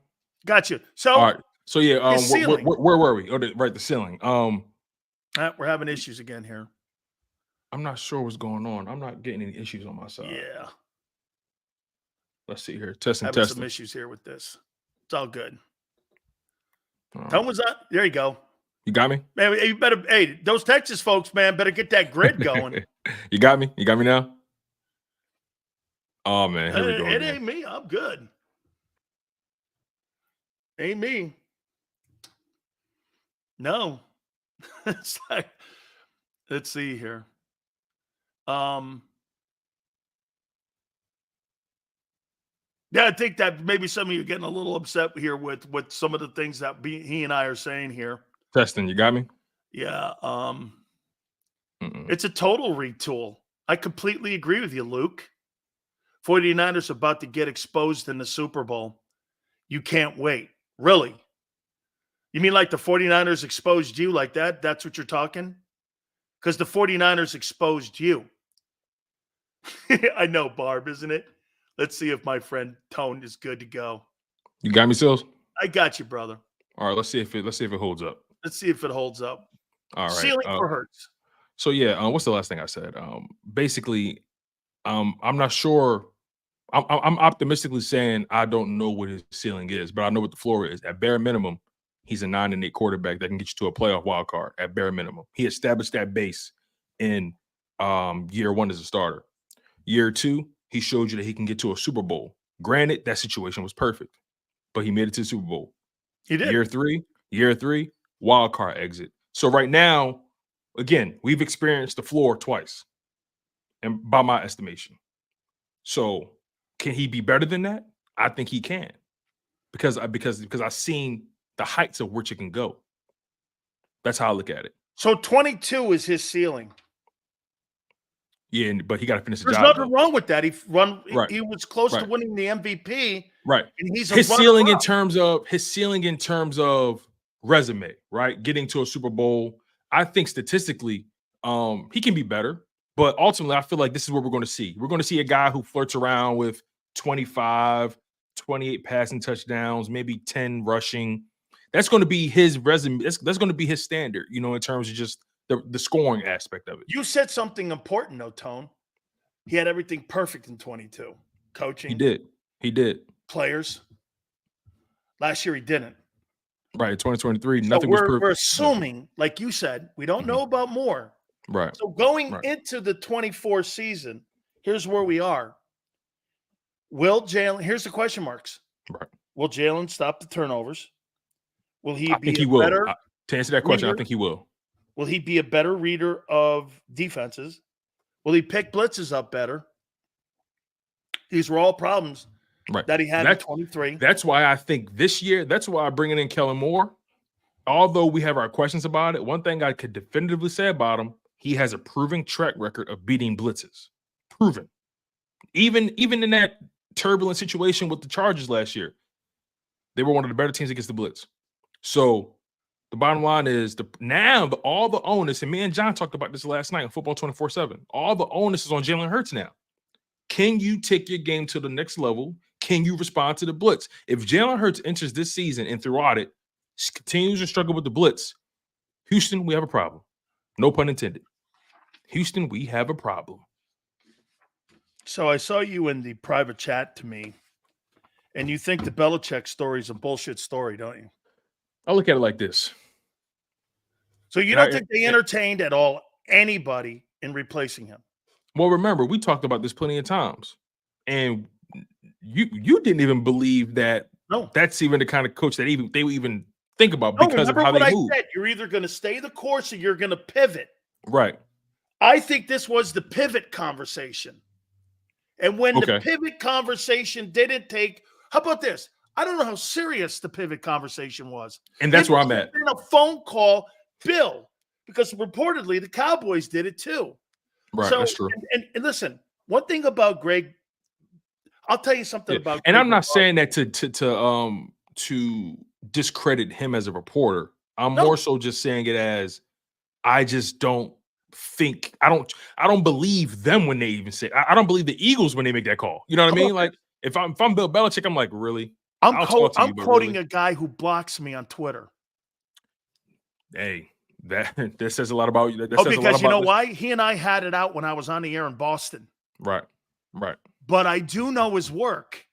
Got you. So, all right. So yeah, where were we? Oh, right, the ceiling. We're having issues again here. I'm not sure what's going on. I'm not getting any issues on my side. Yeah. Let's see here. Testing. Some issues here with this. It's all good. Tone was up. There you go. You got me? Man, you better, hey, those Texas folks, man, better get that grid going. You got me? You got me now? Oh, man. Here we go. It ain't me. I'm good. Ain't me. No. It's like, let's see here. Yeah, I think that maybe some of you are getting a little upset here with some of the things that he and I are saying here. Testing, you got me? Yeah. It's a total retool. I completely agree with you, Luke. 49ers about to get exposed in the Super Bowl. You can't wait. Really? You mean like the 49ers exposed you like that? That's what you're talking? Because the 49ers exposed you. I know, Barb, isn't it? Let's see if my friend Tone is good to go. You got me, Sills? I got you, brother. All right, let's see if it holds up. Let's see if it holds up. All right. Ceiling for Hurts. So yeah, what's the last thing I said? Basically, I'm not sure. I'm optimistically saying I don't know what his ceiling is, but I know what the floor is. At bare minimum, he's a 9-8 quarterback that can get you to a playoff wild card. At bare minimum, he established that base in year 1 as a starter. Year 2, he showed you that he can get to a Super Bowl. Granted, that situation was perfect, but he made it to the Super Bowl. He did. Year three, wild card exit. So right now, again, we've experienced the floor twice, and by my estimation. So can he be better than that? I think he can, because I've seen the heights of which it can go. That's how I look at it. So 22 is his ceiling. Yeah, but he got to finish the job. There's nothing wrong with that. He was close to winning the MVP. Right. And he's his ceiling in terms of resume, right? Getting to a Super Bowl. I think statistically, he can be better, but ultimately I feel like this is what we're going to see. We're going to see a guy who flirts around with 25, 28 passing touchdowns, maybe 10 rushing. That's going to be his resume. That's going to be his standard, in terms of just the scoring aspect of it. You said something important, though, Tone. He had everything perfect in 22. Coaching. He did. Players. Last year he didn't. Right, 2023, nothing was perfect. We're assuming, like you said, we don't know about more. Right. So going into the 24 season, here's where we are. Will Jalen, here's the question marks. Right. Will Jalen stop the turnovers? Will he I think he will. To answer that question, I think he will. Will he be a better reader of defenses? Will he pick blitzes up better? These were all problems that he had in 23. That's why I think this year, that's why I'm bringing in Kellen Moore. Although we have our questions about it, one thing I could definitively say about him, he has a proven track record of beating blitzes. Proven. Even in that turbulent situation with the Chargers last year, they were one of the better teams against the blitz. So the bottom line is all the onus, and me and John talked about this last night on Football 24/7. All the onus is on Jalen Hurts now. Can you take your game to the next level? Can you respond to the blitz? If Jalen Hurts enters this season and throughout it continues to struggle with the blitz, Houston, we have a problem. No pun intended. Houston, we have a problem. So I saw you in the private chat to me, and you think the Belichick story is a bullshit story, don't you? I look at it like this. So you don't think they entertained at all anybody in replacing him? Well, remember, we talked about this plenty of times. And you didn't even believe that that's even the kind of coach that they would even think about because of how they move. I said, you're either going to stay the course or you're going to pivot. Right. I think this was the pivot conversation. And when the Okay. pivot conversation didn't take, how about this? I don't know how serious the pivot conversation was. And that's It where I'm must at. have been a phone call, Bill, because reportedly the Cowboys did it too. Right. So, That's true. and listen, one thing about Greg, I'll tell you something Yeah. about And Greg I'm not Roman. saying that to discredit him as a reporter. I'm No. more so just saying it as I just don't think I don't believe them when they even say I don't believe the Eagles when they make that call. You know what I How mean? about Like if I'm Bill Belichick, I'm like, really? I'm I'll talk to you, I'm but quoting really? a guy who blocks me on Twitter. Hey, that says a lot about you. That Oh, says a lot because you about know this. why? He and I had it out when I was on the air in Boston. Right. Right. But I do know his work.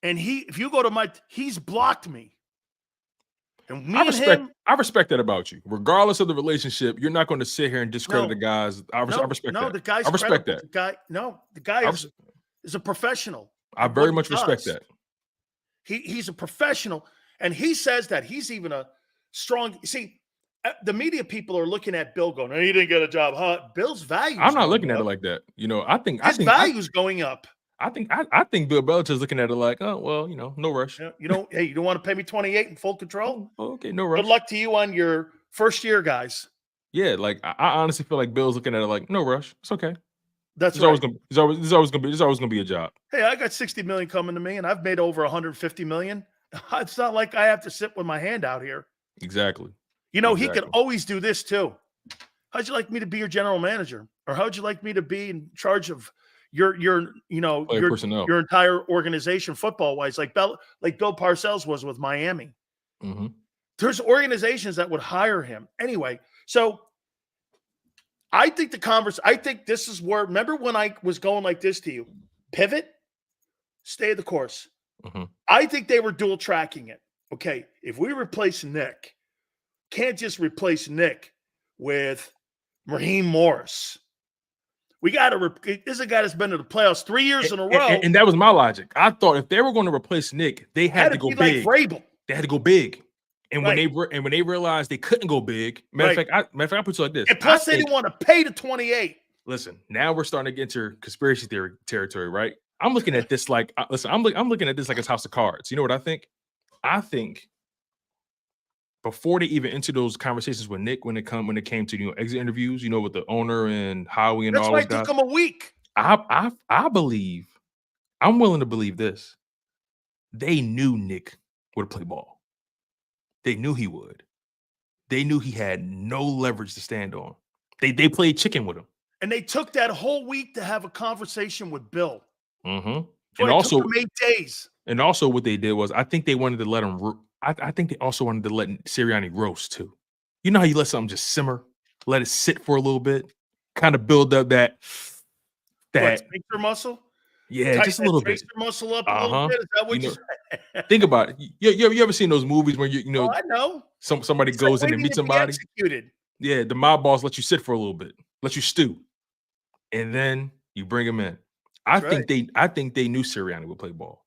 And if you go to he's blocked me. And me I and him, respect that about you. Regardless of the relationship, you're not going to sit here and discredit the guys. I respect that. the guy's I respect credible. that. The guy I, is a professional. I at what very he much respect does. that. He's a professional, and he says that he's even a strong. See, the media people are looking at Bill going, "He didn't get a job." Huh? Bill's value. I'm not looking at it like that. You know, I think his value's going up. I think Bill Belichick's looking at it like, oh well, you know, no rush. Hey, you don't want to pay me 28 in full control? Oh, okay, no rush. Good luck to you on your first year, guys. Yeah, like I honestly feel like Bill's looking at it like, no rush. It's okay. That's There's right. always gonna be a job. Hey, I got 60 million coming to me, and I've made over 150 million. It's not like I have to sit with my hand out here. Exactly. You know, he could always do this too. How'd you like me to be your general manager? Or how'd you like me to be in charge of your personnel. your entire organization football wise, like Bill Parcells was with Miami. Mm-hmm. There's organizations that would hire him. Anyway, so I think I think this is where, remember when I was going like this to you? Pivot, stay the course. Mm-hmm. I think they were dual tracking it. Okay, if we replace Nick, can't just replace Nick with Raheem Morris. We got to. This is a guy that's been to the playoffs 3 years in a row. And that was my logic. I thought if they were going to replace Nick, they had to go big. Like Vrabel. They had to go big. And right. when they realized they couldn't go big, matter of fact, I put it like this. And plus, they didn't want to pay the 28. Listen, now we're starting to get into conspiracy theory territory, right? I'm looking at this like, listen, I'm looking at this like it's House of Cards. You know what I think? I think before they even enter those conversations with Nick, when it came to exit interviews, with the owner and Howie and all those guys. That's why it took them a week. I believe, I'm willing to believe this. They knew Nick would play ball. They knew he would. They knew he had no leverage to stand on. They played chicken with him. And they took that whole week to have a conversation with Bill. Mm-hmm. And also, it took them 8 days. And also what they did was, I think they wanted to let him, I think they also wanted to let Sirianni roast too. You know how you let something just simmer, let it sit for a little bit, kind of build up that sphincter muscle? Yeah, just a little bit. Muscle up a little bit. Is that what you said? Think about it. You ever seen those movies where I know. Somebody goes in and meets somebody? Executed. Yeah, the mob boss let you sit for a little bit, let you stew, and then you bring him in. I think they knew Sirianni would play ball.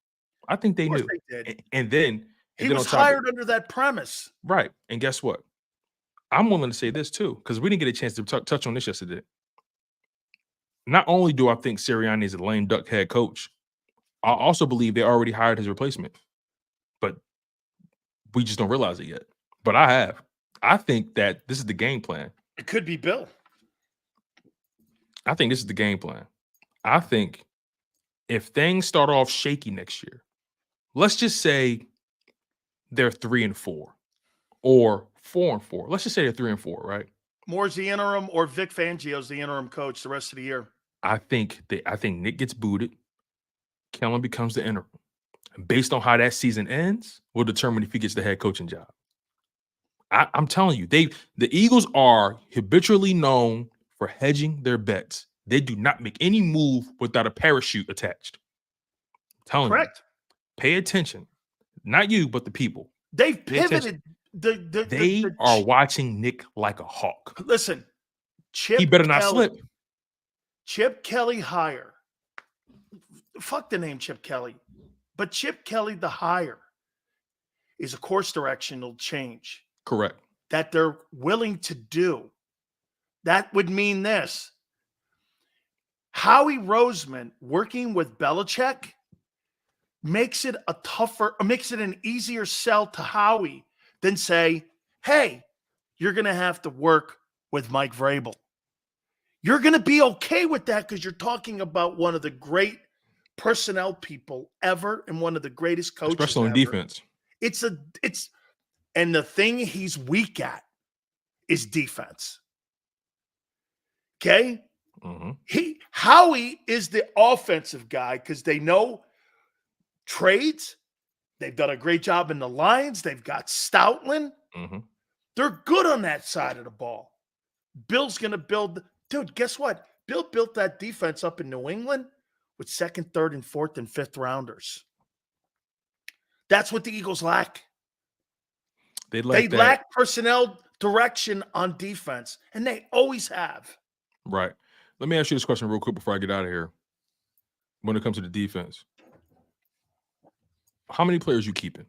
I think they knew. They did. And then he was hired under that premise. Right. And guess what? I'm willing to say this too, because we didn't get a chance to touch on this yesterday. Not only do I think Sirianni is a lame duck head coach, I also believe they already hired his replacement. But we just don't realize it yet. But I have. I think that this is the game plan. It could be Bill. I think this is the game plan. I think if things start off shaky next year, let's just say they're 3-4 or 4-4. Let's just say they're 3-4, right? Moore's the interim, or Vic Fangio's the interim coach the rest of the year. I think Nick gets booted. Kellen becomes the interim. Based on how that season ends, will determine if he gets the head coaching job. I'm telling you, the Eagles are habitually known for hedging their bets. They do not make any move without a parachute attached. I'm telling you, pay attention. Not you, but the people. They've pivoted. They are watching Nick like a hawk. Listen, Chip. He better not slip. Chip Kelly hire. Fuck the name Chip Kelly. But Chip Kelly, the hire, is a course directional change. Correct. That they're willing to do. That would mean this. Howie Roseman working with Belichick makes it an easier sell to Howie than say, hey, you're going to have to work with Mike Vrabel. You're going to be okay with that because you're talking about one of the great personnel people ever and one of the greatest coaches especially on ever. defense. And the thing he's weak at is defense. Okay? Howie is the offensive guy because they know trades. They've done a great job in the Lions. They've got Stoutland. They're good on that side of the ball. Bill's going to build. Dude, guess what? Bill built that defense up in New England with second, third, and fourth, and fifth rounders. That's what the Eagles lack. They lack personnel direction on defense, and they always have. Right. Let me ask you this question real quick before I get out of here. When it comes to the defense, how many players you keeping?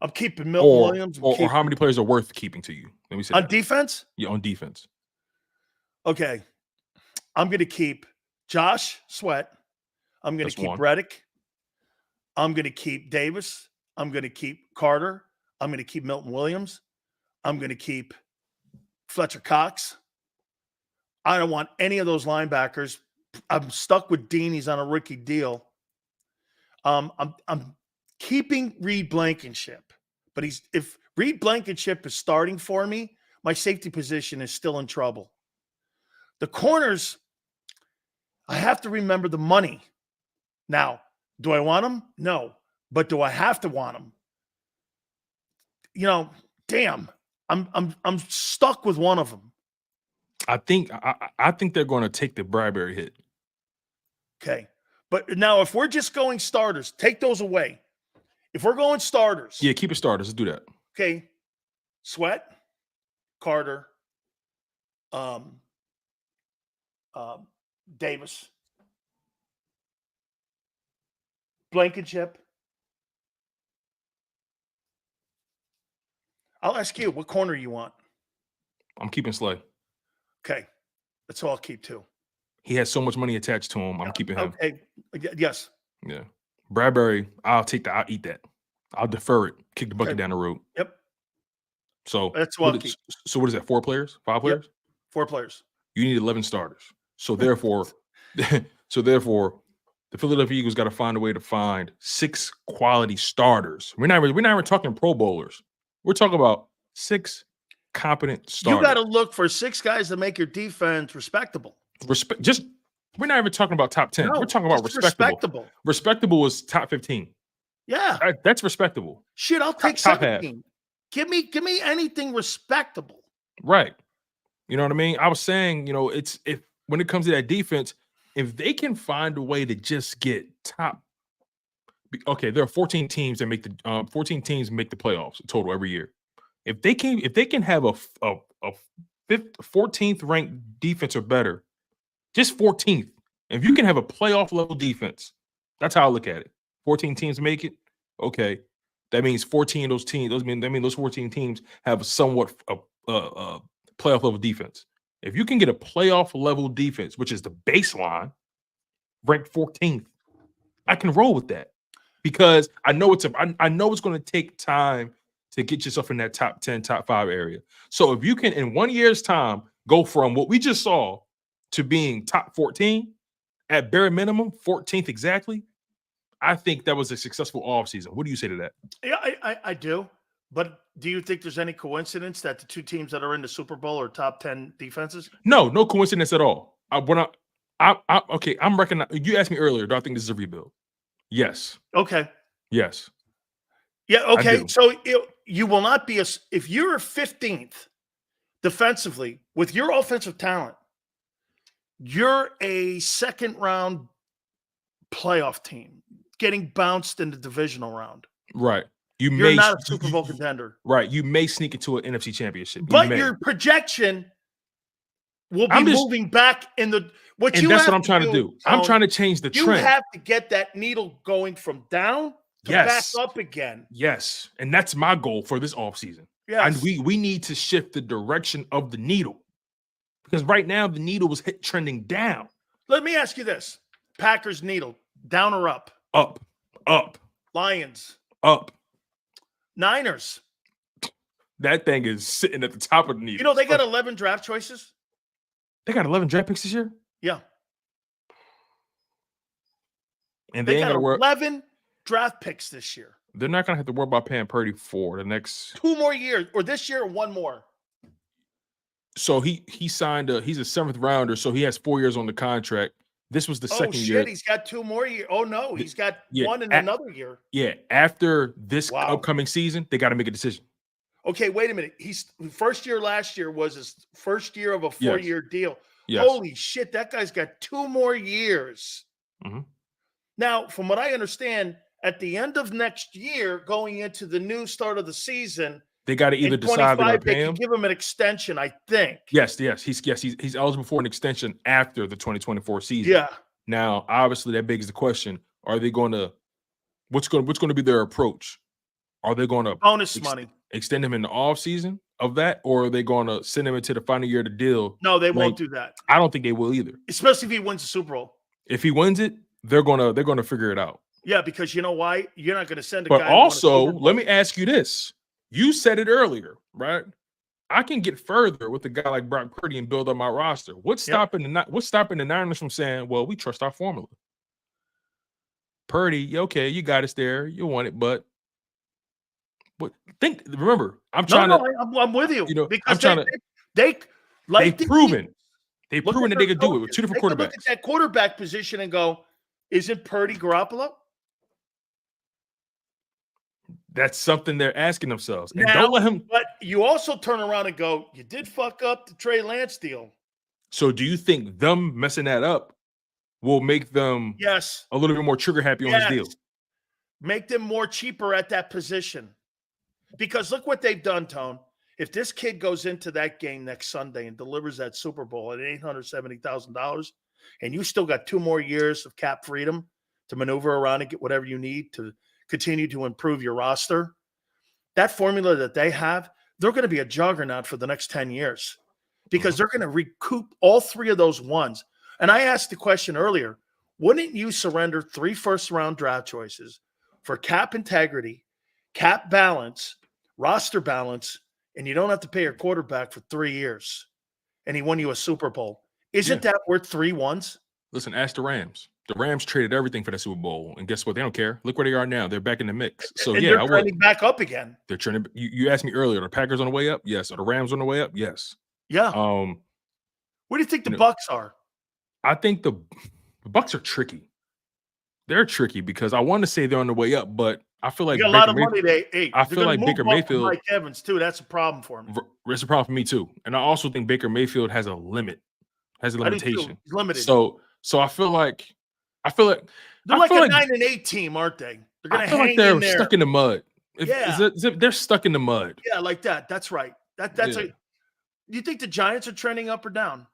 I'm keeping Milton Williams. Or how many players are worth keeping to you? Let me say on defense? Yeah, on defense. Okay. I'm going to keep Josh Sweat. I'm going to keep Reddick. I'm going to keep Davis. I'm going to keep Carter. I'm going to keep Milton Williams. I'm going to keep Fletcher Cox. I don't want any of those linebackers. I'm stuck with Dean. He's on a rookie deal. I'm keeping Reed Blankenship, but if Reed Blankenship is starting for me, my safety position is still in trouble. The corners, I have to remember the money. Now, do I want them? No. But do I have to want them? You know, damn. I'm stuck with one of them. I think they're going to take the Bradbury hit. Okay. But now if we're just going starters, take those away. If we're going starters. Yeah, keep it starters. Let's do that. Okay. Sweat, Carter, Davis, Blankenship. I'll ask you, what corner you want? I'm keeping Slay. Okay. That's all I'll keep too. He has so much money attached to him. I'm keeping him. Okay. Yes. Yeah. Bradbury, I'll take that. I'll eat that. I'll defer it. Kick the bucket down the road. Yep. So that's what I'll keep. So what is that? 4 players? 5 players? Yep. 4 players. You need 11 starters. So therefore, the Philadelphia Eagles got to find a way to find 6 quality starters. We're not even talking Pro Bowlers. We're talking about 6 competent starters. You got to look for 6 guys to make your defense respectable. We're not even talking about top 10. No, we're talking about respectable. Respectable is top 15. Yeah. That's respectable. Shit, I'll take 17. Give me anything respectable. Right. You know what I mean? I was saying, you know, when it comes to that defense, if they can find a way to just get top. Okay, there are 14 teams that make the 14th total every year. If they can have a 14th ranked defense or better, just 14th. If you can have a playoff level defense, that's how I look at it. 14 teams make it. Okay, that means 14 of those teams. Those 14 teams have somewhat playoff level defense. If you can get a playoff level defense, which is the baseline, ranked 14th, I can roll with that because I know it's going to take time to get yourself in that top 10, top 5 area. So if you can, in 1 year's time, go from what we just saw to being top 14 at bare minimum, 14th exactly, I think that was a successful offseason. What do you say to that? Yeah, I do. But do you think there's any coincidence that the 2 teams that are in the Super Bowl are top 10 defenses? No coincidence at all. Okay, I'm recognizing. You asked me earlier, do I think this is a rebuild? Yes. Okay. Yes. Yeah, okay. So you will not be if you're 15th defensively with your offensive talent, you're a second round playoff team getting bounced in the divisional round. Right. You're not a Super Bowl contender. Right. You may sneak into an NFC championship. But your projection will be moving back in the that's what I'm trying to do. I'm trying to change the trend. You have to get that needle going from down to back up again. Yes. And that's my goal for this offseason. Yes. And we need to shift the direction of the needle. Because right now the needle was trending down. Let me ask you this. Packers needle, down or up? Up, up. Lions. Up. Niners. That thing is sitting at the top of the needle. You know, they got 11 draft choices. They got 11 draft picks this year? Yeah. And they got 11 draft picks this year. They're not going to have to worry about paying Purdy for the next 2 more years, or this year or 1 more. So he signed he's a 7th rounder, so he has 4 years on the contract. This was the second year. He's got 2 more years. Oh no, he's got 1 in another year. Yeah, after this upcoming season, they got to make a decision. Okay, wait a minute. He's first year last year was his first year of a 4-year deal. Yes. Holy shit, that guy's got 2 more years. Mm-hmm. Now, from what I understand, at the end of next year, going into the new start of the season, they got to either decide they're going to pay him. Give him an extension, I think. Yes. He's eligible for an extension after the 2024 season. Yeah. Now, obviously, that begs the question: are they going to? What's going to be their approach? Are they going to bonus money extend him in the off season of that, or are they going to send him into the final year of the deal? No, they won't do that. I don't think they will either. Especially if he wins the Super Bowl. If he wins it, they're gonna figure it out. Yeah, because you know why? You're not going to send a guy. But also, let me ask you this: you said it earlier, right? I can get further with a guy like Brock Purdy and build up my roster. What's stopping the Niners from saying, "Well, we trust our formula"? Purdy, okay, you got us there, you want it, but remember, I'm with you. You know, because they've proven that they could do it with 2 different quarterbacks. Look at that quarterback position and go, isn't Purdy Garoppolo? That's something they're asking themselves. And now, don't let him. But you also turn around and go, you did fuck up the Trey Lance deal. So do you think them messing that up will make them a little bit more trigger happy on his deal? Make them more cheaper at that position. Because look what they've done, Tone. If this kid goes into that game next Sunday and delivers that Super Bowl at $870,000, and you still got 2 more years of cap freedom to maneuver around and get whatever you need to continue to improve your roster, that formula that they have, they're going to be a juggernaut for the next 10 years because they're going to recoup all 3 of those ones. And I asked the question earlier, wouldn't you surrender 3 first-round draft choices for cap integrity, cap balance, roster balance, and you don't have to pay your quarterback for 3 years, and he won you a Super Bowl? Isn't that worth 3 ones? Listen, ask the Rams. The Rams traded everything for that Super Bowl, and guess what? They don't care. Look where they are now. They're back in the mix. So and they're trending back up again. They're trending. You asked me earlier, are the Packers on the way up? Yes. Are the Rams on the way up? Yes. Yeah. What do you think the Bucks are? I think the Bucks are tricky. They're tricky because I want to say they're on the way up, but I feel like a lot of money. I feel like Baker Mayfield, Mike Evans too. That's a problem for me. It's a problem for me too, and I also think Baker Mayfield has a limit, has a limitation. He's limited. So I feel like they're like a 9-8 team, aren't they? They're going to hang in there. They're stuck in the mud. They're stuck in the mud. Yeah, like that. That's right. That's do you think the Giants are trending up or down?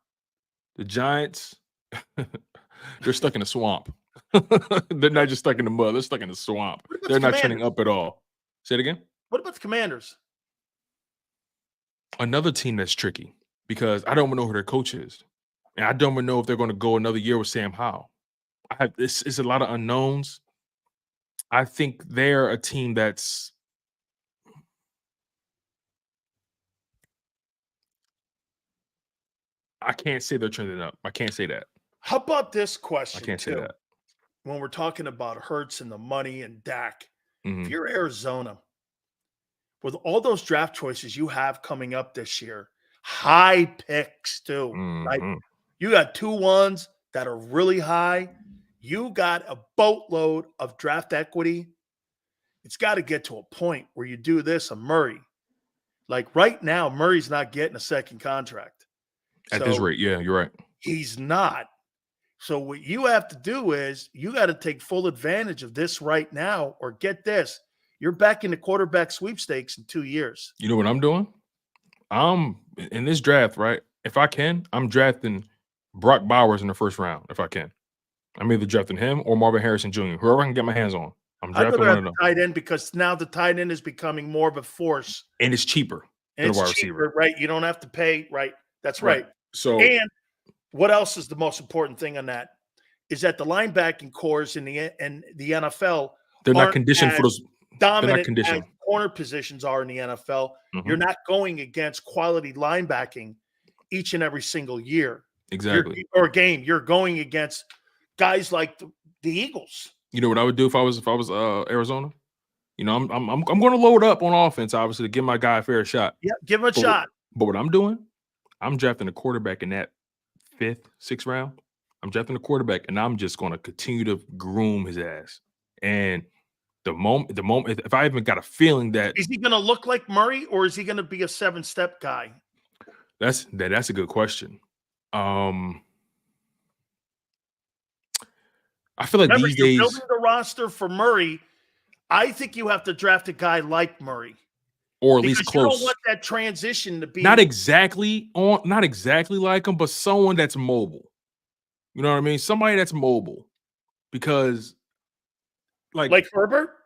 The Giants, they're stuck in the swamp. They're not just stuck in the mud. They're stuck in the swamp. They're not trending up at all. Say it again. What about the Commanders? Another team that's tricky because I don't even know who their coach is. And I don't even know if they're going to go another year with Sam Howell. It's a lot of unknowns. I think they're a team that's I can't say they're trending up. I can't say that. How about this question? I can't say that. When we're talking about Hurts and the money and Dak, Mm-hmm. if you're Arizona, with all those draft choices you have coming up this year, high picks too, right? You got 2 ones that are really high. You got a boatload of draft equity. It's got to get to a point where you do this, a Murray. Like right now, Murray's not getting a second contract. At this rate, yeah, you're right. He's not. So what you have to do is you got to take full advantage of this right now, or get this. You're back in the quarterback sweepstakes in 2 years. You know what I'm doing? I'm in this draft, right? If I can, I'm drafting Brock Bowers in the first round. If I can, I'm either drafting him or Marvin Harrison Jr. Whoever I can get my hands on. I'm drafting one of them. Tight end, because now the tight end is becoming more of a force, and it's cheaper. And it's cheaper, right? You don't have to pay, right? That's right. So, And what else is the most important thing on that is that the linebacking cores in the NFL they're not aren't conditioned for as those. They're not dominant as conditioned. corner positions are in the NFL. Mhm. You're not going against quality linebacking each and every single year. Exactly. Or game. You're going against guys like the Eagles. You know what I would do if I was Arizona? You know, I'm going to load up on offense, obviously, to give my guy a fair shot. Yeah, give him a shot. But what I'm doing, I'm drafting a quarterback in that 5th, 6th round. I'm drafting a quarterback, and I'm just going to continue to groom his ass. And the moment, if I even got a feeling that is he going to look like Murray, or is he going to be a 7-step guy? That's a good question. I feel like these days, building the roster for Murray, I think you have to draft a guy like Murray, or at least close. You don't want that transition to be not exactly like him, but someone that's mobile. You know what I mean? Somebody that's mobile, because like Herbert.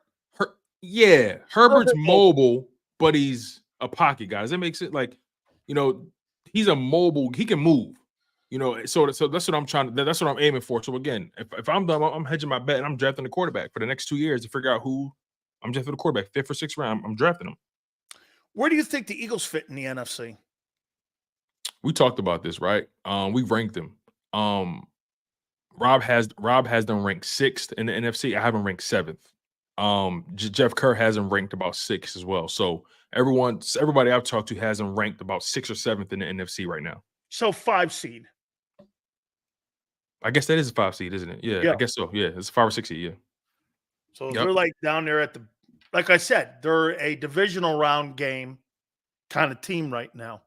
Herbert's mobile, but he's a pocket guy. Does that make sense? Like, you know, he's a mobile. He can move. You know, so that's what I'm trying to. That's what I'm aiming for. So again, if I'm done, I'm hedging my bet and I'm drafting a quarterback for the next 2 years to figure out who I'm drafting a quarterback, 5th or 6th round. I'm drafting him. Where do you think the Eagles fit in the NFC? We talked about this, right? We ranked them. Rob has them ranked 6th in the NFC. I have them ranked 7th. Jeff Kerr has them ranked about 6th as well. So everybody I've talked to has them ranked about 6th or 7th in the NFC right now. So 5 seed. I guess that is a 5 seed, isn't it? Yeah, I guess so. Yeah, it's a 5 or 6 seed. Yeah. So they're like down there at the, like I said, they're a divisional round game kind of team right now.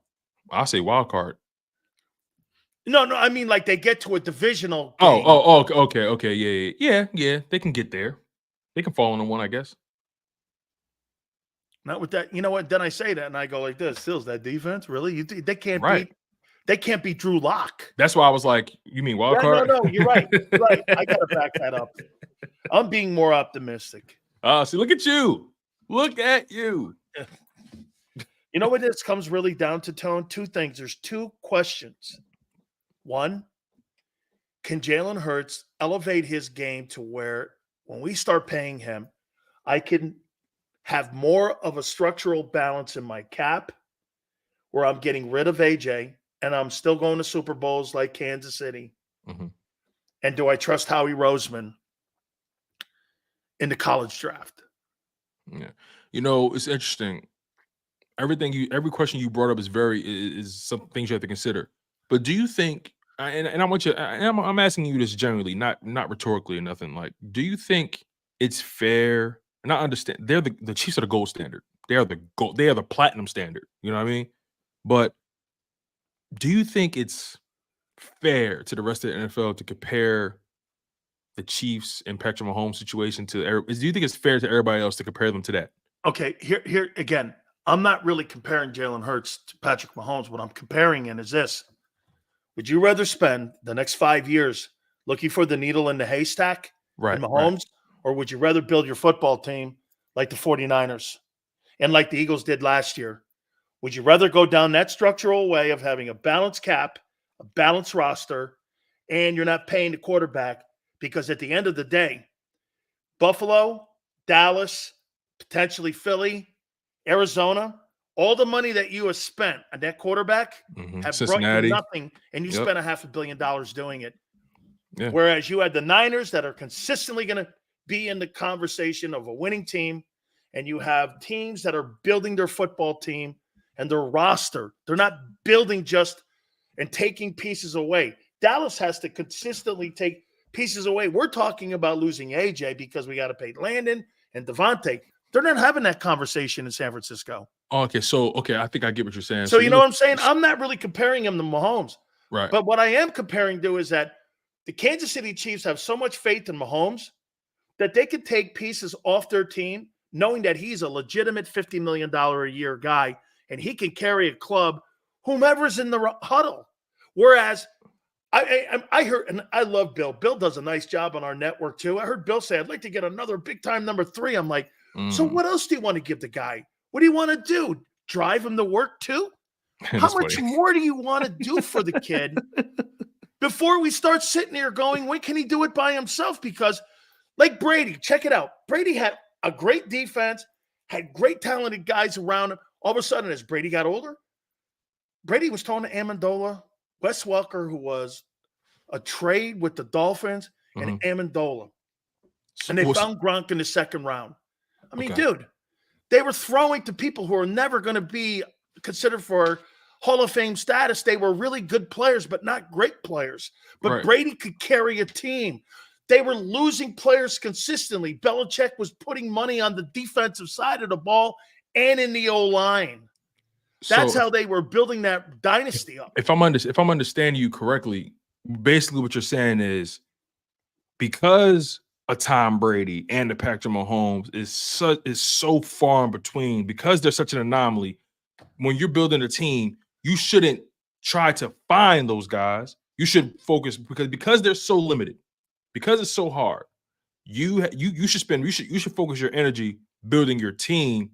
I'll say wild card. No, I mean like they get to a divisional game. Okay. Yeah. They can get there. They can fall into one, I guess. Not with that. You know what? Then I say that and I go like this: Stills, that defense, really? They can't beat. They can't beat Drew Lock. That's why I was like, you mean wild card? No, you're right. You're right. I got to back that up. I'm being more optimistic. See, look at you. Look at you. You know what this comes really down to, Tone? 2 things. There's 2 questions. 1, can Jalen Hurts elevate his game to where when we start paying him, I can have more of a structural balance in my cap where I'm getting rid of AJ and I'm still going to Super Bowls like Kansas City. Mm-hmm. And do I trust Howie Roseman in the college draft? Yeah. You know, it's interesting. Every question you brought up is some things you have to consider. But do you think, and I want you, and I'm asking you this generally, not rhetorically or nothing, like, do you think it's fair? And I understand they're the Chiefs are the gold standard. They are the platinum standard. You know what I mean? But do you think it's fair to the rest of the NFL to compare the Chiefs and Patrick Mahomes situation to? Do you think it's fair to everybody else to compare them to that? Okay, here again, I'm not really comparing Jalen Hurts to Patrick Mahomes. What I'm comparing in is this: would you rather spend the next 5 years looking for the needle in the haystack in Mahomes, or would you rather build your football team like the 49ers and like the Eagles did last year? Would you rather go down that structural way of having a balanced cap, a balanced roster, and you're not paying the quarterback? Because at the end of the day, Buffalo, Dallas, potentially Philly, Arizona, all the money that you have spent on that quarterback have Cincinnati. brought you nothing, and you spent $500 million doing it. Yeah. Whereas you had the Niners that are consistently going to be in the conversation of a winning team, and you have teams that are building their football team and their roster. They're not building just and taking pieces away. Dallas has to consistently take pieces away. We're talking about losing AJ because we got to pay Landon and Devontae. They're not having that conversation in San Francisco. Okay, I think I get what you're saying. So you know what I'm saying? I'm not really comparing him to Mahomes. Right. But what I am comparing to is that the Kansas City Chiefs have so much faith in Mahomes that they could take pieces off their team, knowing that he's a legitimate $50 million a year guy, and he can carry a club, whomever's in the huddle. Whereas I heard, and I love Bill. Bill does a nice job on our network too. I heard Bill say, I'd like to get another big-time number 3. I'm like, so what else do you want to give the guy? What do you want to do? Drive him to work too? How much more do you want to do for the kid before we start sitting here going, when can he do it by himself? Because like Brady, check it out. Brady had a great defense, had great talented guys around him. All of a sudden, as Brady got older, Brady was talking to Amendola, Wes Welker, who was a trade with the Dolphins, and Amendola. And they found Gronk in the second round. I mean, dude, they were throwing to people who are never going to be considered for Hall of Fame status. They were really good players, but not great players. But Brady could carry a team. They were losing players consistently. Belichick was putting money on the defensive side of the ball and in the O-line. That's how they were building that dynasty up. If I'm understanding you correctly, basically what you're saying is because a Tom Brady and a Patrick Mahomes is so far in between, because they're such an anomaly, when you're building a team, you shouldn't try to find those guys. You should focus because they're so limited, because it's so hard. You should focus your energy building your team,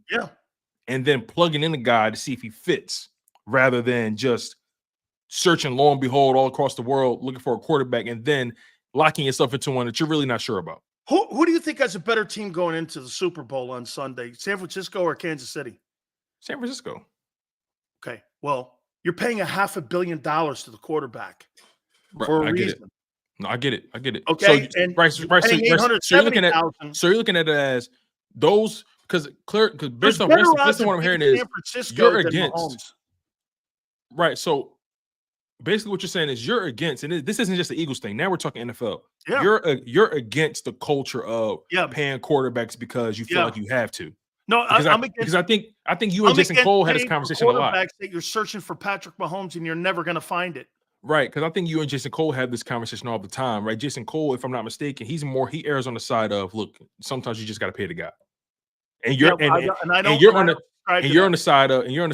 and then plugging in a guy to see if he fits, rather than just searching, lo and behold, all across the world looking for a quarterback and then locking yourself into one that you're really not sure about. Who do you think has a better team going into the Super Bowl on Sunday, San Francisco or Kansas City? San Francisco. Okay, well, you're paying $500 million to the quarterback for a reason. No, I get it. Okay, so, right. So you're looking at it as those, because based on what I'm hearing is you're against Mahomes. Right. So basically, what you're saying is you're against, and this isn't just the Eagles thing. Now we're talking NFL. Yeah. You're against the culture of paying quarterbacks because you feel like you have to. No, because I think you and Jason Cole had this conversation a lot. That you're searching for Patrick Mahomes and you're never going to find it. Right, because I think you and Jason Cole have this conversation all the time, right? Jason Cole, if I'm not mistaken, he errs on the side of, look, sometimes you just got to pay the guy, and you're on the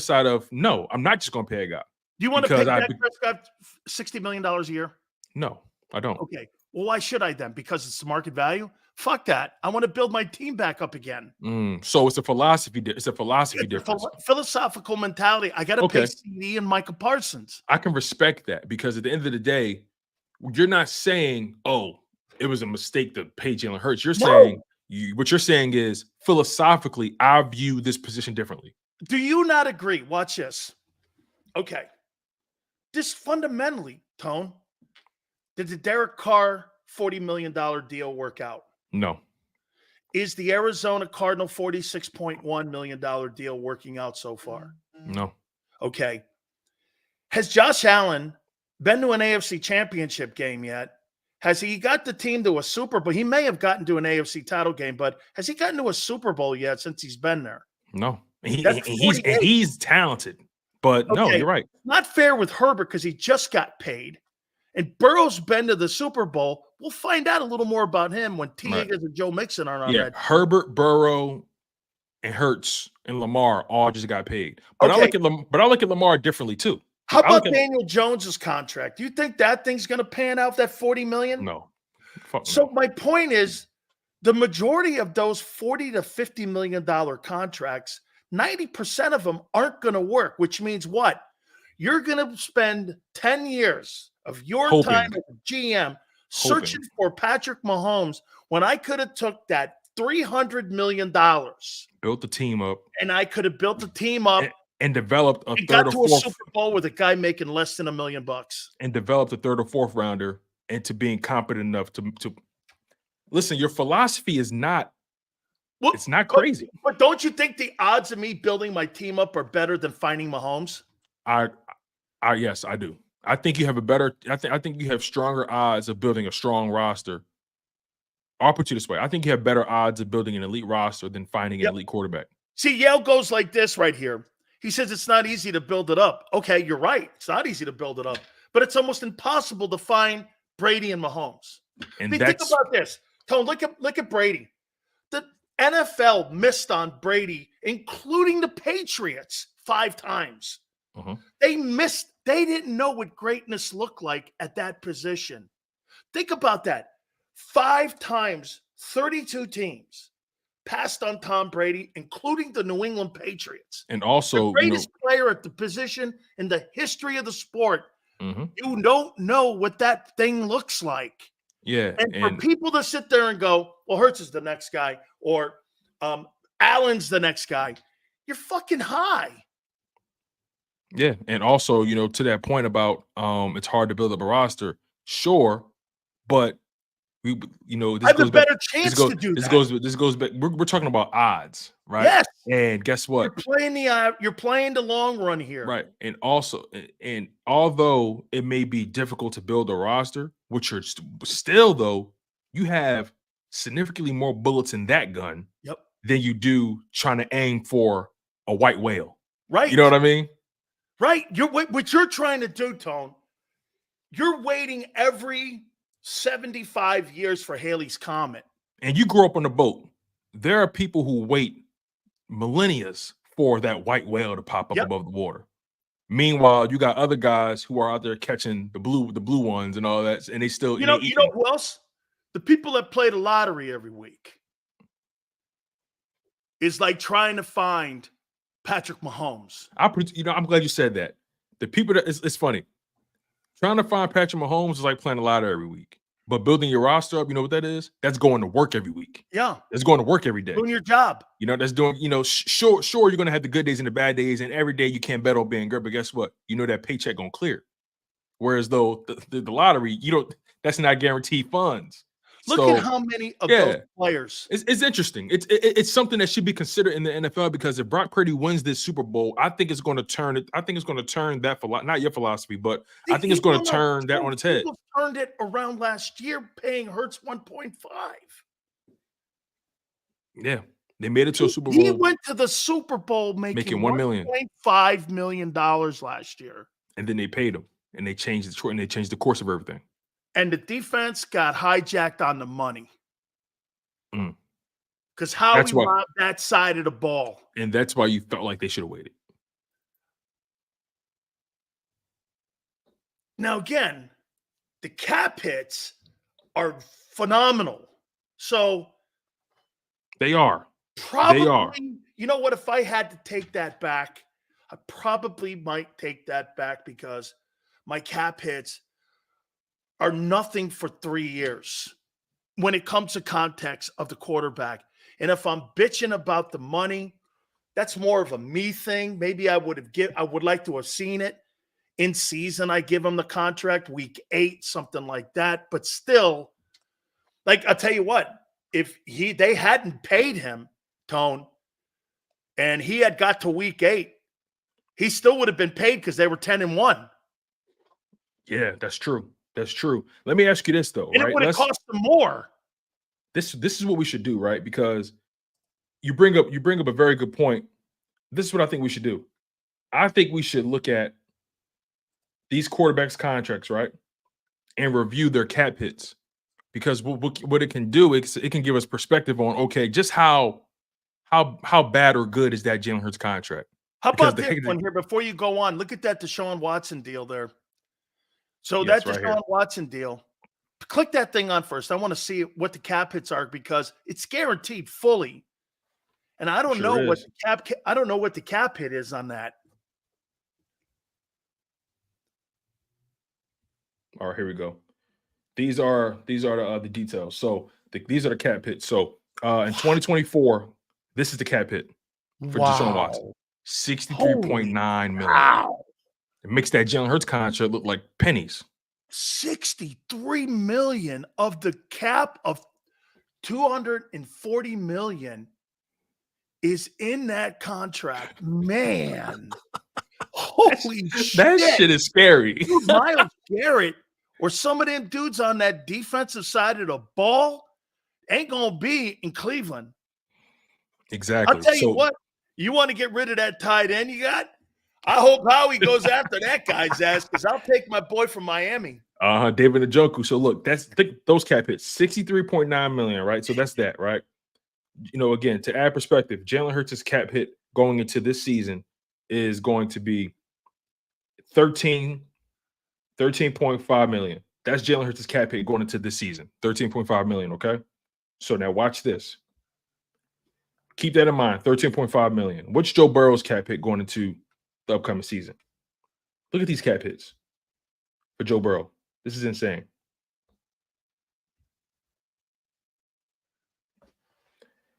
side of no, I'm not just going to pay a guy. Do you want to pay Dak Prescott $60 million a year? No, I don't. Okay, well, why should I then? Because it's the market value. Fuck that. I want to build my team back up again. So it's a philosophy. It's a philosophy difference. Philosophical mentality. I got to pay CD and Micah Parsons. I can respect that, because at the end of the day, you're not saying, "Oh, it was a mistake to pay Jalen Hurts." You're saying what you're saying is philosophically, I view this position differently. Do you not agree? Watch this. Okay, this fundamentally, Tone, did the Derek Carr $40 million deal work out? No. Is the Arizona Cardinal $46.1 million deal working out so far? No. Okay. Has Josh Allen been to an AFC championship game yet? Has he got the team to a Super Bowl? He may have gotten to an AFC title game, but has he gotten to a Super Bowl yet since he's been there? No. He's talented, but no, you're right. Not fair with Herbert because he just got paid. And Burrow's been to the Super Bowl. We'll find out a little more about him when T. Higgins and Joe Mixon are on that. Herbert, Burrow, and Hurts and Lamar all just got paid. But I look at Lamar differently too. How about Daniel Jones's contract? Do you think that thing's going to pan out, that $40 million? No. So my point is, the majority of those $40 to $50 million contracts, 90% of them aren't going to work, which means what? You're going to spend 10 years of your time as a GM searching for Patrick Mahomes when I could have took that $300 million, built the team up, and I could have built the team up and developed a third or fourth Super Bowl with a guy making less than $1 million, and developed a third or fourth rounder into being competent enough to listen. Your philosophy is not. Well, it's not crazy. But don't you think the odds of me building my team up are better than finding Mahomes? Yes, I do. I think you have I think you have stronger odds of building a strong roster. I'll put you this way. I think you have better odds of building an elite roster than finding an elite quarterback. See, Yale goes like this right here. He says it's not easy to build it up. Okay, you're right. It's not easy to build it up. But it's almost impossible to find Brady and Mahomes. And think about this. Tone, look at Brady. The NFL missed on Brady, including the Patriots, 5 times. They didn't know what greatness looked like at that position. Think about that. 5 times, 32 teams. passed on Tom Brady, including the New England Patriots. And also, the greatest player at the position in the history of the sport. Mm-hmm. You don't know what that thing looks like. Yeah. And for people to sit there and go, well, Hurts is the next guy, or Allen's the next guy, you're fucking high. Yeah. And also, to that point about it's hard to build up a roster. Sure. But this I have goes a better back, chance this goes, to do this that. goes back. We're talking about odds, right? Yes. And guess what? You're playing the long run here. Right. And also, and although it may be difficult to build a roster, which are still, though, you have significantly more bullets in that gun than you do trying to aim for a white whale. Right. You know what I mean? Right. What you're trying to do, Tone, you're waiting every 75 years for Halley's Comet. And you grew up on a boat. There are people who wait millennia for that white whale to pop up above the water. Meanwhile, you got other guys who are out there catching the blue ones and all that, and they still, you know who else? The people that play the lottery every week is like trying to find Patrick Mahomes. I'm glad you said that. The people that it's funny. Trying to find Patrick Mahomes is like playing the lottery every week. But building your roster up, you know what that is? That's going to work every week. Yeah. That's going to work every day. Doing your job. That's doing, sure, you're going to have the good days and the bad days, and every day you can't bet on being good, but guess what? That paycheck going to clear. Whereas though the lottery, that's not guaranteed funds. Look at how many of those players. It's interesting. It's something that should be considered in the NFL, because if Brock Purdy wins this Super Bowl, I think it's going to turn it. I think it's going to turn that not your philosophy, but I think it's going to turn that on its head. People turned it around last year, paying Hurts 1.5. Yeah, they made it to a Super Bowl. He went to the Super Bowl making $1 million, $1.5 million last year, and then they paid him, and they changed the course of everything. And the defense got hijacked on the money. Because Howie robbed that side of the ball. And that's why you felt like they should have waited. Now, again, the cap hits are phenomenal. So they are. Probably, they are. You know what? If I had to take that back, I probably might take that back, because my cap hits are nothing for 3 years when it comes to context of the quarterback. And if I'm bitching about the money, that's more of a me thing. Maybe I would like to have seen it in season. I give him the contract week 8, something like that. But still, like, I'll tell you what, if they hadn't paid him, Tone, and he had got to week 8, he still would have been paid, because they were 10-1. Yeah, that's true. That's true. Let me ask you this, though. And right? It would have cost them more. This is what we should do, right? Because you bring up a very good point. This is what I think we should do. I think we should look at these quarterbacks' contracts, right, and review their cap hits, because what it can do, it can give us perspective on, just how bad or good is that Jalen Hurts contract. How about this one here before you go on? Look at that Deshaun Watson deal there. So that Deshaun Watson deal, click that thing on first. I want to see what the cap hits are, because it's guaranteed fully. And I don't know what the cap hit is on that. All right, here we go. These are the details. So these are the cap hits. So in 2024, this is the cap hit for Deshaun Watson, $63.9 million. Wow. It makes that Jalen Hurts contract look like pennies. $63 million of the cap of $240 million is in that contract. Man. Holy shit. That shit is scary. Dude, Myles Garrett or some of them dudes on that defensive side of the ball ain't going to be in Cleveland. Exactly. I'll tell you what, you want to get rid of that tight end you got? I hope Howie goes after that guy's ass, because I'll take my boy from Miami. David Njoku. So look, those cap hits, $63.9 million, right? So that's that, right? Again, to add perspective, Jalen Hurts' cap hit going into this season is going to be $13.5 million. That's Jalen Hurts' cap hit going into this season, $13.5 million, okay? So now watch this. Keep that in mind. 13.5 million. What's Joe Burrow's cap hit going into the upcoming season? Look at these cap hits for Joe Burrow. This is insane.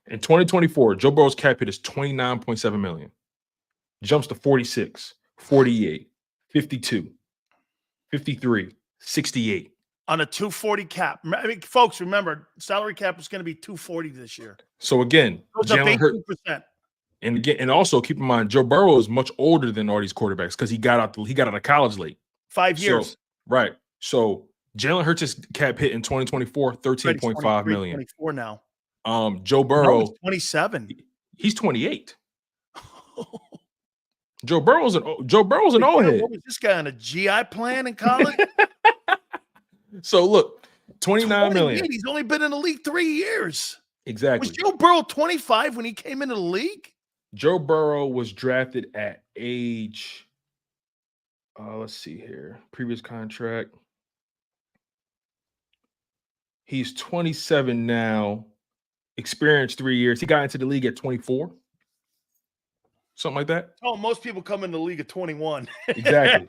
In 2024, Joe Burrow's cap hit is 29.7 million. Jumps to 46, 48, 52, 53, 68. On a 240 cap. I mean, folks, remember, salary cap is going to be 240 this year. So again, Jalen Hurts. And again, and also keep in mind, Joe Burrow is much older than all these quarterbacks because he got out of college late. 5 years. So, right. So Jalen Hurts' cap hit in 2024, 13.5 million. 24 now. Joe Burrow, he's 27. He's 28. Joe Burrow's an old head. What was this guy on a GI plan in college? So look, 29 million. He's only been in the league 3 years. Exactly. Was Joe Burrow 25 when he came into the league? Joe Burrow was drafted at age, let's see here, previous contract. He's 27 now, experienced 3 years. He got into the league at 24, something like that. Oh, most people come in the league at 21. Exactly.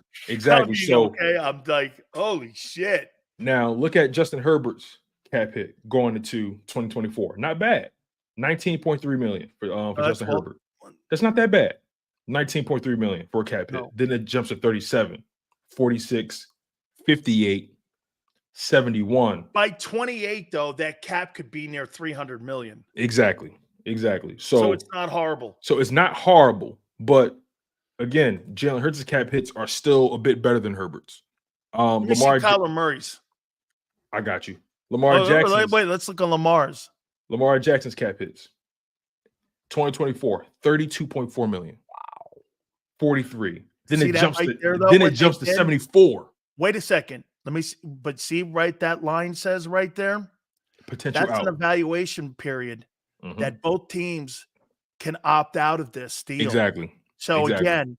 So, okay, I'm like, holy shit. Now, look at Justin Herbert's cap hit going into 2024. Not bad. 19.3 million for Justin Herbert. That's not that bad. 19.3 million for a cap hit. Then it jumps to 37, 46, 58, 71. By 28, though, that cap could be near 300 million. Exactly. So it's not horrible. But again, Jalen Hurts' cap hits are still a bit better than Herbert's. Kyler Murray's. I got you. Lamar Jackson. Wait, let's look on Lamar's. Lamar Jackson's cap hits. 2024, 32.4 million. Wow. 43. Then it jumps to 74. Wait a second. Let me see. But see, right, that line says right there. Potential That's out. an evaluation period that both teams can opt out of this deal. Exactly. So again,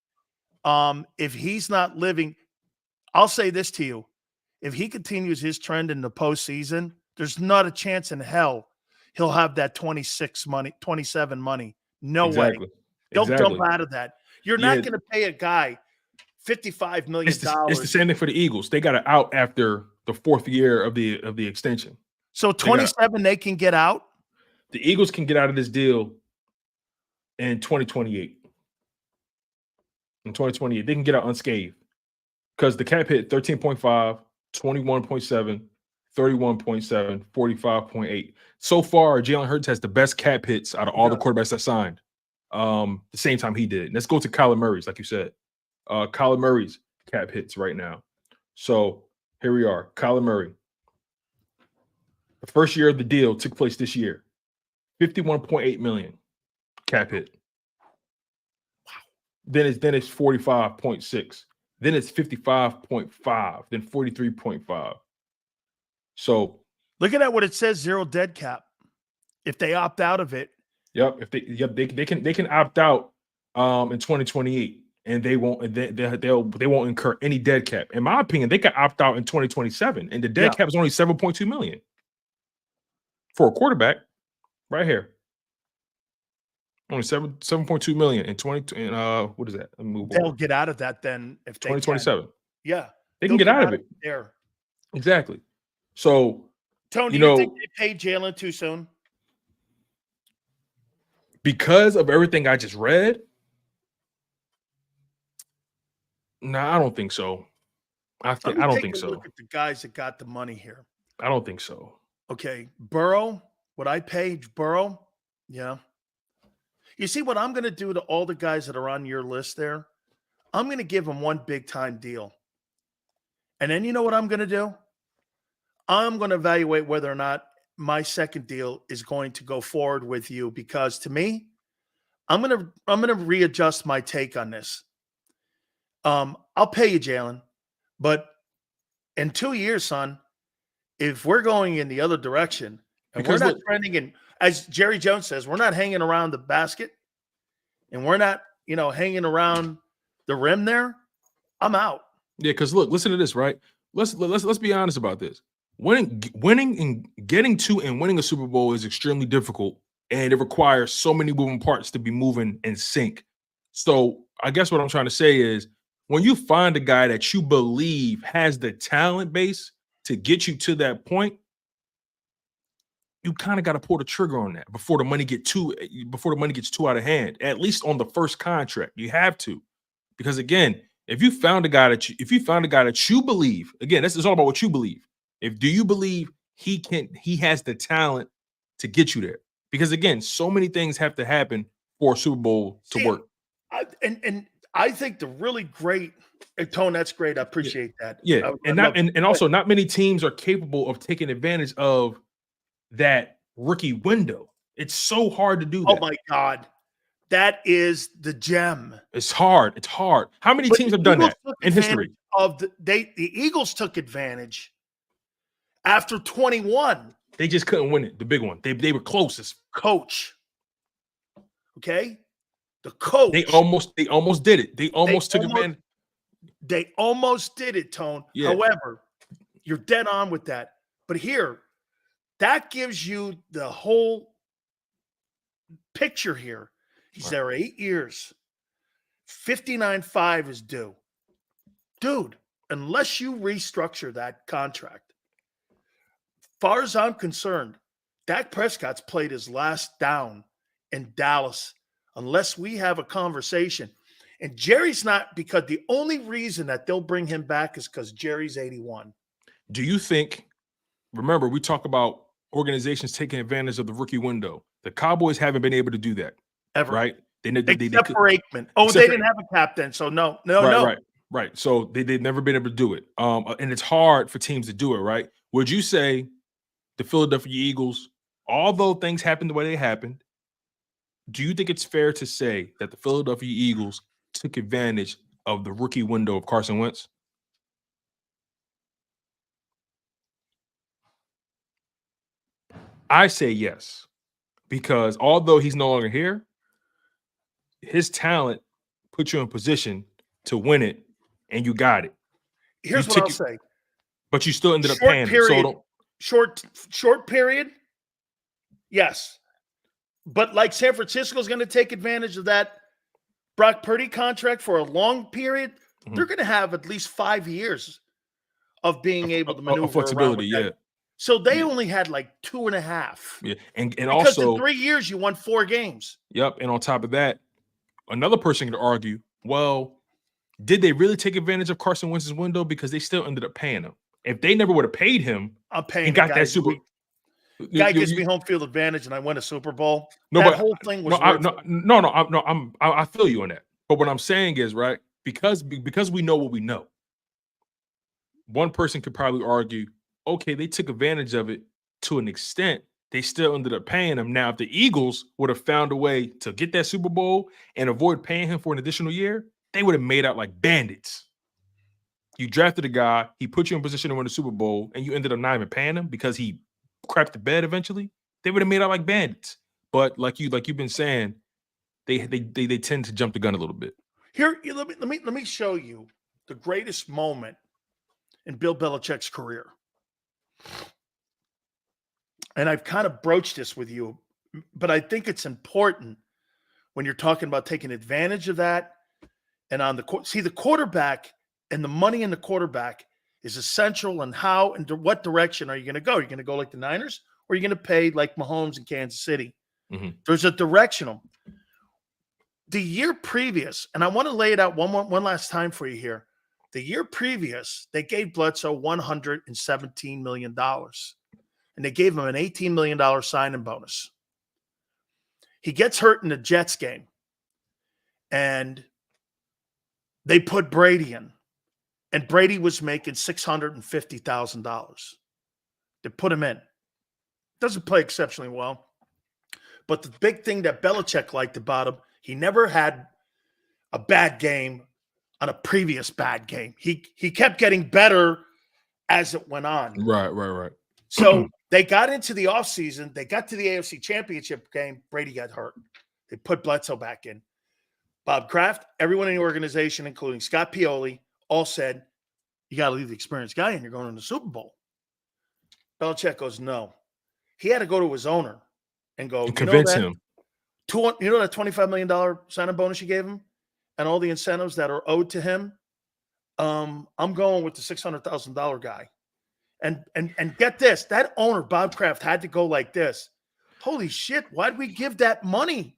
if he's not living, I'll say this to you. If he continues his trend in the postseason, there's not a chance in hell he'll have that 27 money. No way. Don't jump out of that. You're not going to pay a guy $55 million. It's the same thing for the Eagles. They got to out after the 4th year of the extension. So 27, they can get out? The Eagles can get out of this deal in 2028. In 2028, they can get out unscathed because the cap hit 13.5, 21.7, 31.7, 45.8. So far, Jalen Hurts has the best cap hits out of all the quarterbacks that signed the same time he did. Let's go to Kyler Murray's, like you said. Kyler Murray's cap hits right now. So here we are. Kyler Murray. The first year of the deal took place this year. 51.8 million cap hit. Wow. Then it's 45.6. Then it's 55.5. Then 43.5. So look at that. What it says, zero dead cap. If they opt out of it. Yep. If they can opt out in 2028, and they won't incur any dead cap. In my opinion, they can opt out in 2027, and the dead cap is only 7.2 million for a quarterback. Right here, only 7.2 million in 20. What is that? They'll get out of that then if they 2027. Yeah, they can get out of it there. Exactly. So, Tony, do you think they paid Jalen too soon? Because of everything I just read? No, I don't think so. I don't think so. Look at the guys that got the money here. I don't think so. Okay, Burrow. What I paid Burrow? Yeah. You see what I'm going to do to all the guys that are on your list there? I'm going to give them one big time deal. And then you know what I'm going to do? I'm going to evaluate whether or not my second deal is going to go forward with you, because to me, I'm going to readjust my take on this. I'll pay you, Jalen, but in 2 years, son, if we're going in the other direction and we're not trending in, as Jerry Jones says, we're not hanging around the basket and we're not, hanging around the rim there, I'm out. Yeah, because look, listen to this, right? Let's be honest about this. Winning and getting to and winning a Super Bowl is extremely difficult and it requires so many moving parts to be moving in sync. So I guess what I'm trying to say is when you find a guy that you believe has the talent base to get you to that point, you kind of got to pull the trigger on that before the money gets too out of hand. At least on the first contract, you have to, because again, if you found a guy that you believe, again, this is all about what you believe. Do you believe he has the talent to get you there? Because again, so many things have to happen for a Super Bowl to work. I think the really great Tone, that's great. I appreciate that. Yeah, and also not many teams are capable of taking advantage of that rookie window. It's so hard to do that. Oh my God. That is the gem. It's hard. It's hard. How many teams have done that in history? The Eagles took advantage after 21. They just couldn't win it. The big one. They were closest. Coach. Okay? The coach. They almost did it. They almost took advantage. They almost did it, Tone. Yeah. However, you're dead on with that. But here, that gives you the whole picture here. He's there 8 years. 59.5 is due. Dude, unless you restructure that contract, far as I'm concerned, Dak Prescott's played his last down in Dallas unless we have a conversation. And Jerry's not, because the only reason that they'll bring him back is because Jerry's 81. Do you think, remember, we talk about organizations taking advantage of the rookie window. The Cowboys haven't been able to do that. Ever. Right? Except for Aikman. Oh, they didn't have a captain, so no. Right. So they've never been able to do it. And it's hard for teams to do it, right? Would you say the Philadelphia Eagles, although things happened the way they happened, do you think it's fair to say that the Philadelphia Eagles took advantage of the rookie window of Carson Wentz? I say yes, because although he's no longer here, his talent put you in position to win it, and you got it. Here's what I'll say. But you still ended up paying him. Short period, yes. But like San Francisco's going to take advantage of that Brock Purdy contract for a long period, they're going to have at least 5 years of being able to maneuver flexibility, around with that. So they only had like 2.5. Yeah, and because also in 3 years you won 4 games. Yep, and on top of that, another person could argue, well, did they really take advantage of Carson Wentz's window because they still ended up paying him? If they never would have paid him, I'm paying. And got that Super. Guy gives me home field advantage, and I win a Super Bowl. No, that whole thing was I feel you on that. But what I'm saying is, right, because we know what we know. One person could probably argue, okay, they took advantage of it to an extent. They still ended up paying him. Now, if the Eagles would have found a way to get that Super Bowl and avoid paying him for an additional year, they would have made out like bandits. You drafted a guy, he put you in position to win the Super Bowl, and you ended up not even paying him because he crapped the bed eventually. They would have made out like bandits. But like you've been saying, they tend to jump the gun a little bit. Here, let me show you the greatest moment in Bill Belichick's career. And I've kind of broached this with you, but I think it's important when you're talking about taking advantage of that. And on the quarterback and the money in the quarterback is essential. And how and what direction are you going to go? Are you going to go like the Niners, or are you going to pay like Mahomes in Kansas City? Mm-hmm. There's a directional. The year previous, and I want to lay it out one last time for you here. The year previous, they gave Bledsoe $117 million, and they gave him an $18 million signing bonus. He gets hurt in the Jets game, and they put Brady in, and Brady was making $650,000. They put him in. Doesn't play exceptionally well, but the big thing that Belichick liked about him, he never had a bad game on a previous bad game. He kept getting better as it went on. Right. So they got into the offseason. They got to the AFC Championship game. Brady got hurt. They put Bledsoe back in. Bob Kraft, everyone in the organization, including Scott Pioli, all said, you got to leave the experienced guy in. You're going to the Super Bowl. Belichick goes, no. He had to go to his owner and go, and convince him. You know that $25 million signing bonus you gave him and all the incentives that are owed to him? I'm going with the $600,000 guy. And get this, that owner, Bob Kraft, had to go like this. Holy shit, why'd we give that money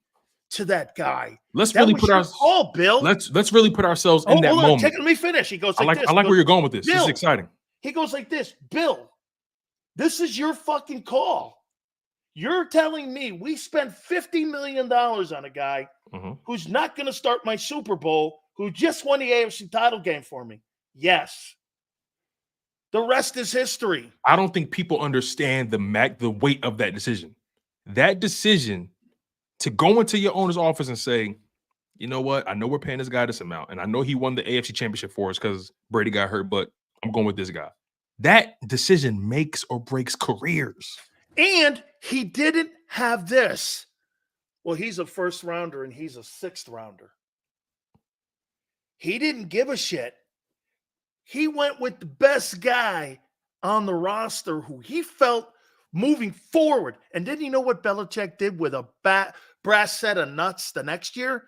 to that guy? Let's that really was put your call, Bill. Let's really put ourselves in that moment. Let me finish. He goes like this. I like where you're going with this. This is exciting. He goes like this, Bill, this is your fucking call. You're telling me we spent $50 million on a guy who's not going to start my Super Bowl, who just won the AFC title game for me. Yes. The rest is history. I don't think people understand the weight of that decision. That decision to go into your owner's office and say, you know what? I know we're paying this guy this amount, and I know he won the AFC championship for us because Brady got hurt, but I'm going with this guy. That decision makes or breaks careers. And he didn't have this. Well, he's a first rounder and he's a sixth rounder. He didn't give a shit. He went with the best guy on the roster who he felt moving forward. And didn't you know what Belichick did with a brass set of nuts the next year?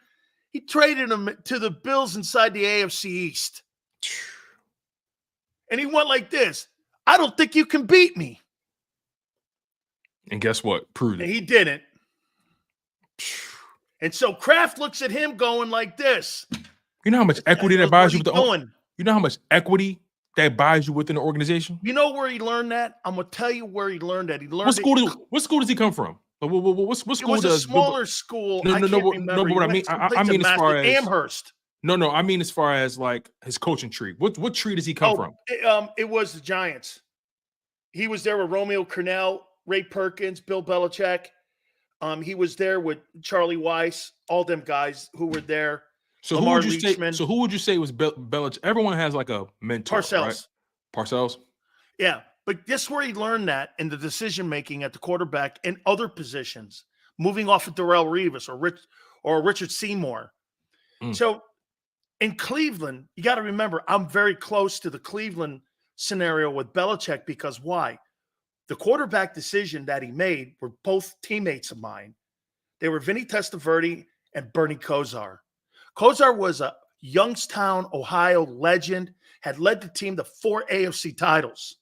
He traded him to the Bills inside the AFC East. And he went like this. I don't think you can beat me. And guess what? Proved it. And he didn't. And so Kraft looks at him going like this. You know how much equity that buys you with the You know how much equity that buys you within the organization? You know where he learned that? I'm gonna tell you where he learned that. He learned what school does he come from? What school it was does a smaller school? No, but what I mean as far as Amherst. No, I mean as far as like his coaching tree. What tree does he come from? It was the Giants. He was there with Romeo Crennel, Ray Perkins, Bill Belichick. He was there with Charlie Weiss, all them guys who were there. So who would you say was Belichick? Everyone has like a mentor, Parcells. Right? Parcells? Yeah, but guess where he learned that in the decision-making at the quarterback and other positions, moving off of Darrelle Revis or Richard Seymour. So in Cleveland, you got to remember, I'm very close to the Cleveland scenario with Belichick because why? The quarterback decision that he made were both teammates of mine. They were Vinny Testaverde and Bernie Kosar. Kosar was a Youngstown, Ohio legend, had led the team to 4 AFC titles.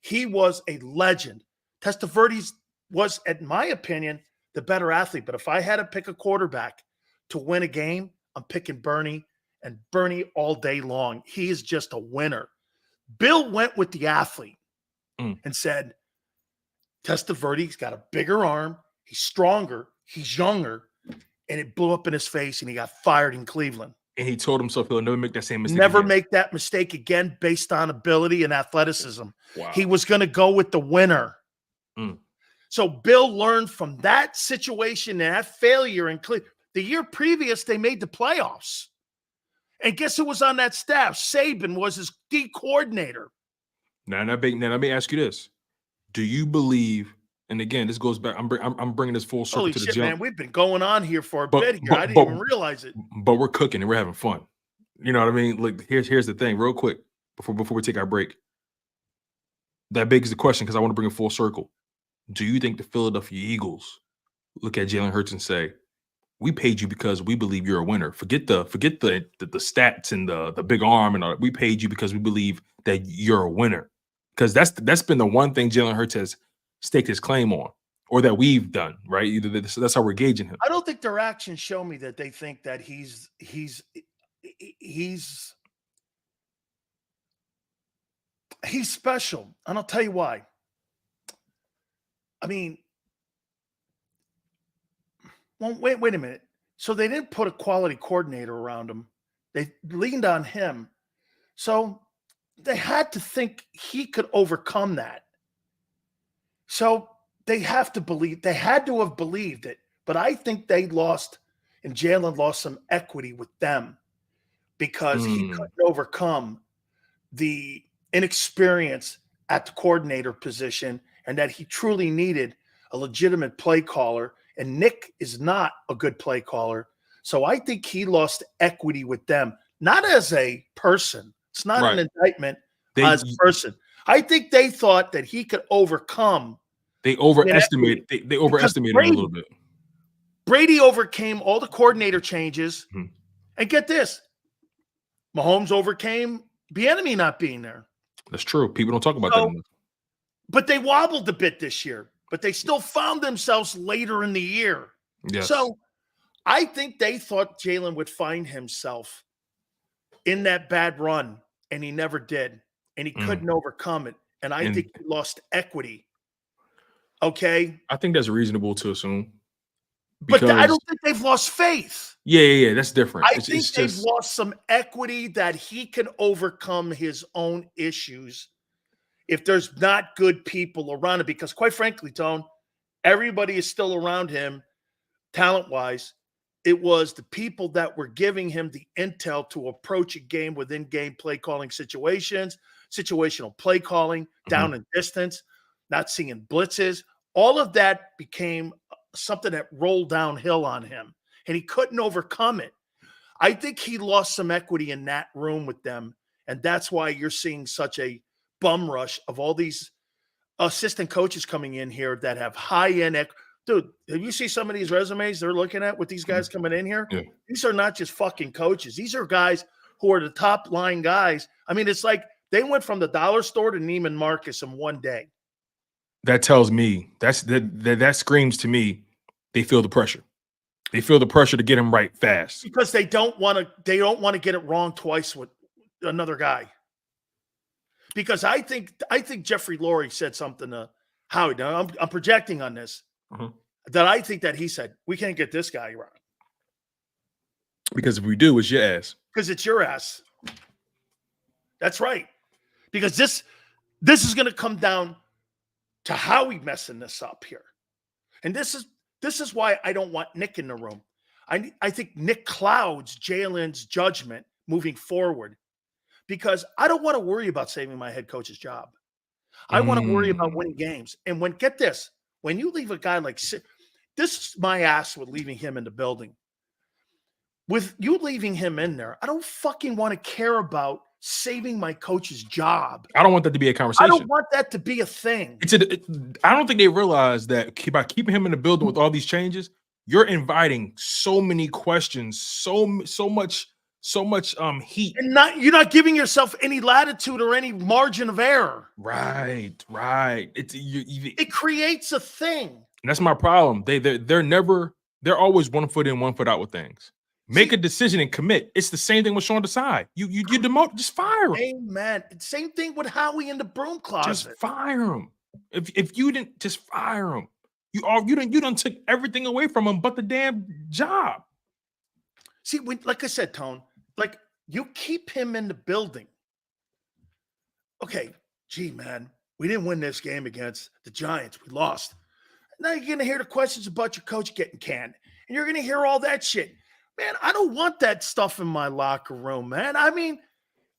He was a legend. Testaverde was, in my opinion, the better athlete. But if I had to pick a quarterback to win a game, I'm picking Bernie, and Bernie all day long. He is just a winner. Bill went with the athlete and said, Testaverde's got a bigger arm, he's stronger, he's younger, and it blew up in his face, and he got fired in Cleveland. And he told himself he'll never make that same mistake Never again. make that mistake again based on ability and athleticism. Wow. He was going to go with the winner. So Bill learned from that situation and that failure in Cleveland. The year previous, they made the playoffs. And guess who was on that staff? Saban was his D coordinator. Now let me ask you this. Do you believe, and again, this goes back, I'm bringing this full circle Holy to the shit, jump. man, we've been going on here for a bit here. I didn't even realize it. But we're cooking and we're having fun. You know what I mean? Like, here's the thing, real quick, before we take our break. That begs the question, because I want to bring it full circle. Do you think the Philadelphia Eagles look at Jalen Hurts and say, we paid you because we believe you're a winner. Forget the stats and the big arm and all. We paid you because we believe that you're a winner. Because that's been the one thing Jalen Hurts has staked his claim on, or that we've done, right? That's how we're gauging him. I don't think their actions show me that they think that he's special. And I'll tell you why. I mean, well, wait a minute. So they didn't put a quality coordinator around him. They leaned on him. So they had to think he could overcome that. So they have to believe, they had to have believed it. But I think they lost, and Jalen lost some equity with them because he couldn't overcome the inexperience at the coordinator position, and that he truly needed a legitimate play caller. And Nick is not a good play caller. So I think he lost equity with them, not as a person. It's not an indictment as a person. I think they thought that he could overcome They overestimate. They overestimated him a little bit. Brady overcame all the coordinator changes, and get this: Mahomes overcame Bieniemy not being there. That's true. People don't talk about that enough. But they wobbled a bit this year. But they still found themselves later in the year. Yes. So I think they thought Jalen would find himself in that bad run, and he never did, and he couldn't overcome it. And I think he lost equity. Okay, I think that's reasonable to assume. But I don't think they've lost faith. Yeah, that's different. I think they've lost some equity that he can overcome his own issues if there's not good people around him. Because quite frankly, Tone, everybody is still around him talent-wise. It was the people that were giving him the intel to approach a game with in-game play calling situations, situational play calling, down and distance, not seeing blitzes. All of that became something that rolled downhill on him, and he couldn't overcome it. I think he lost some equity in that room with them, and that's why you're seeing such a bum rush of all these assistant coaches coming in here that have high-end equity. Dude, have you seen some of these resumes they're looking at with these guys coming in here? Yeah. These are not just fucking coaches. These are guys who are the top line guys. I mean, it's like they went from the dollar store to Neiman Marcus in one day. That tells me that screams to me they feel the pressure. They feel the pressure to get him right fast because they don't want to get it wrong twice with another guy. Because I think Jeffrey Lurie said something to Howie. Now I'm projecting on this. That I think that he said, we can't get this guy wrong. Because if we do, it's your ass. Because it's your ass. That's right. Because this is going to come down to Howie messing this up here. And this is why I don't want Nick in the room. I think Nick clouds Jalen's judgment moving forward. Because I don't want to worry about saving my head coach's job. I want to worry about winning games. And get this. When you leave a guy like this is my ass with leaving him in the building. With you leaving him in there, I don't fucking want to care about saving my coach's job. I don't want that to be a conversation. I don't want that to be a thing. I don't think they realize that by keeping him in the building with all these changes, you're inviting so many questions, so much heat, and you're not giving yourself any latitude or any margin of error. Right. It creates a thing. And that's my problem. They're always 1 foot in, 1 foot out with things. Make a decision and commit. It's the same thing with Sean Desai. You demote, just fire him. Amen. Same thing with Howie in the broom closet. Just fire him. If you didn't, just fire him. You done took everything away from him but the damn job. See, like I said, Tone, like you keep him in the building. Okay, gee, man, we didn't win this game against the Giants. We lost. Now you're going to hear the questions about your coach getting canned. And you're going to hear all that shit. Man, I don't want that stuff in my locker room, man. I mean,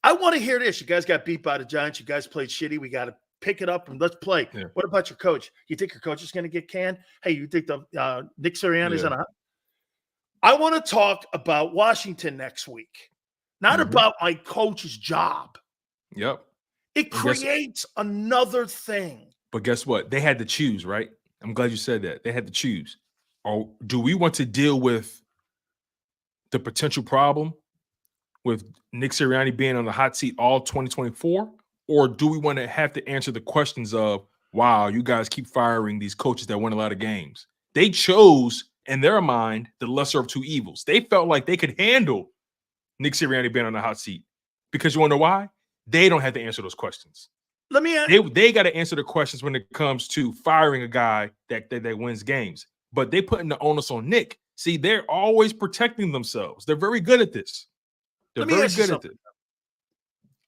I want to hear this. You guys got beat by the Giants. You guys played shitty. We got to pick it up and let's play. Yeah. What about your coach? You think your coach is going to get canned? Hey, you think the Nick Sirianni's on a... I want to talk about Washington next week, not about my coach's job. Yep. It creates another thing. But guess what? They had to choose, right? I'm glad you said that. They had to choose. Or do we want to deal with the potential problem with Nick Sirianni being on the hot seat all 2024? Or do we want to have to answer the questions of, wow, you guys keep firing these coaches that win a lot of games? They chose, in their mind, the lesser of two evils. They felt like they could handle Nick Sirianni being on the hot seat. Because you want to know why? They don't have to answer those questions. Let me ask. They got to answer the questions when it comes to firing a guy that wins games. But they putting the onus on Nick. See, they're always protecting themselves. They're very good at this. They're very good at it.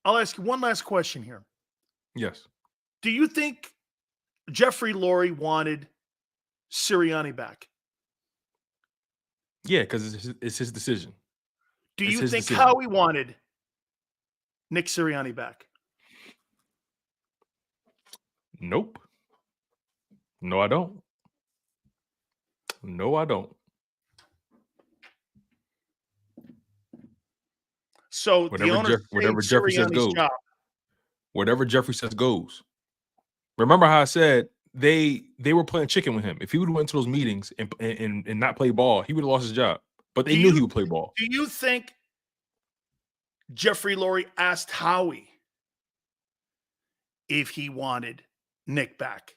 I'll ask you one last question here. Yes. Do you think Jeffrey Lurie wanted Sirianni back? Yeah, because it's his decision. Do you think Howie wanted Nick Sirianni back? Nope. No, I don't. No, I don't. So whatever Jeffrey says goes. Whatever Jeffrey says goes. Remember how I said they were playing chicken with him. If he would have went to those meetings and not play ball, he would have lost his job. But they knew he would play ball. Do you think Jeffrey Lurie asked Howie if he wanted Nick back?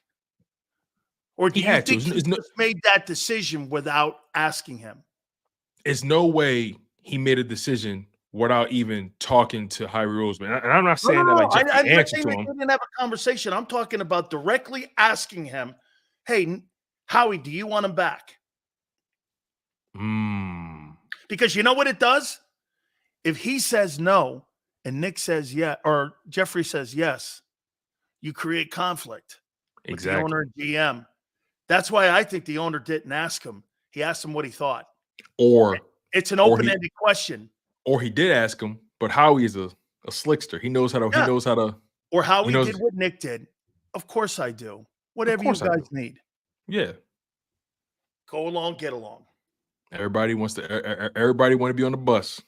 Or do you think he just made that decision without asking him? There's no way he made a decision without even talking to Howie Roseman. And I'm not saying that like Jeffrey answered to him. They didn't have a conversation. I'm talking about directly asking him, hey, Howie, do you want him back? Because you know what it does? If he says no and Nick says yes, or Jeffrey says yes, you create conflict with the owner and GM. That's why I think the owner didn't ask him. He asked him what he thought. Or it's an open-ended question. Or he did ask him, but Howie is a slickster. He knows how to. He knows how to. Or Howie did what Nick did. Of course I do. Whatever you guys need. Yeah. Go along, get along. Everybody wants to. Everybody want to be on the bus,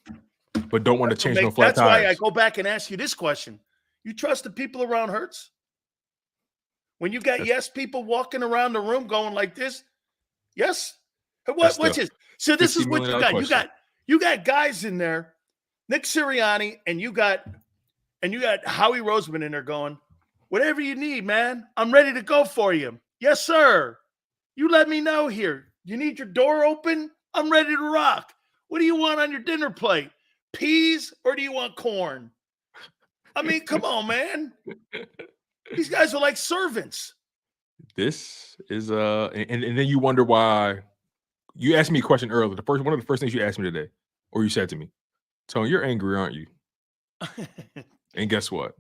but don't want to change no flat tires. That's why I go back and ask you this question: you trust the people around Hurts? When you got yes people walking around the room going like this, yes. What's this? So this is what you got. You got guys in there, Nick Sirianni, and you got Howie Roseman in there going, whatever you need, man. I'm ready to go for you. Yes, sir. You let me know here. You need your door open? I'm ready to rock. What do you want on your dinner plate? Peas or do you want corn? I mean, come on, man. These guys are like servants. This is and then you wonder why. You asked me a question earlier. One of the first things you asked me today, or you said to me, Tony, you're angry, aren't you? And guess what?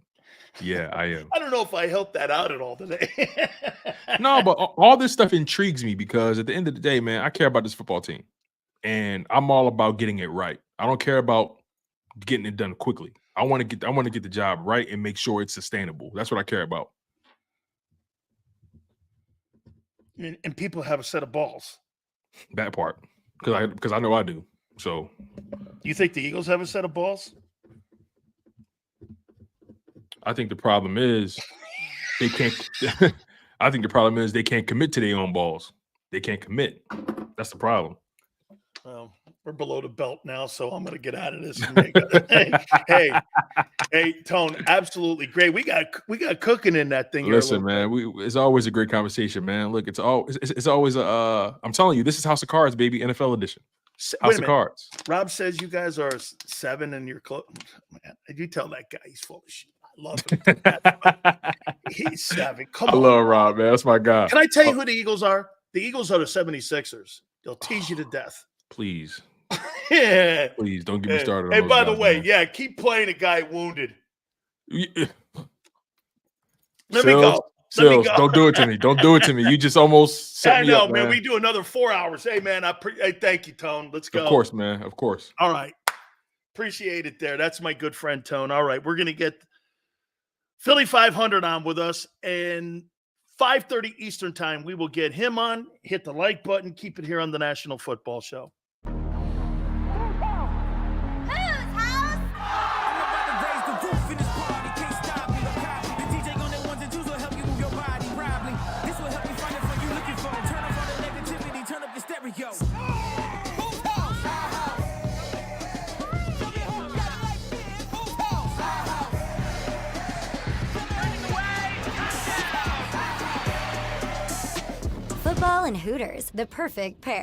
Yeah, I am. I don't know if I helped that out at all today. No, but all this stuff intrigues me because at the end of the day, man, I care about this football team. And I'm all about getting it right. I don't care about getting it done quickly. I want to get the job right and make sure it's sustainable. That's what I care about. And people have a set of balls. That part, because I know I do. So, you think the Eagles have a set of balls? I think the problem is they can't. I think the problem is they can't commit to their own balls. They can't commit. That's the problem. Well, we're below the belt now, so I'm going to get out of this. Hey, Tone, absolutely great. We got cooking in that thing. Listen, man, it's always a great conversation, man. Look, it's always I'm telling you, this is House of Cards, baby, NFL edition. House of Cards. Rob says you guys are 7 and you're close. Man, you tell that guy he's full of shit. I love him. He's 7. Come on. I love Rob, man. That's my guy. Can I tell you who the Eagles are? The Eagles are the 76ers. They'll tease you to death. Please. Yeah. Please don't get me started. Hey, by the way, man. Keep playing a guy wounded. Let me go. Don't do it to me. Don't do it to me. You just almost set me up, man. We do another 4 hours. Hey, man, hey, thank you, Tone. Let's go. Of course, man. Of course. All right. Appreciate it there. That's my good friend, Tone. All right. We're going to get Philly 500 on with us. And 5:30 Eastern time, we will get him on. Hit the like button. Keep it here on the National Football Show. Football and Hooters, the perfect pair.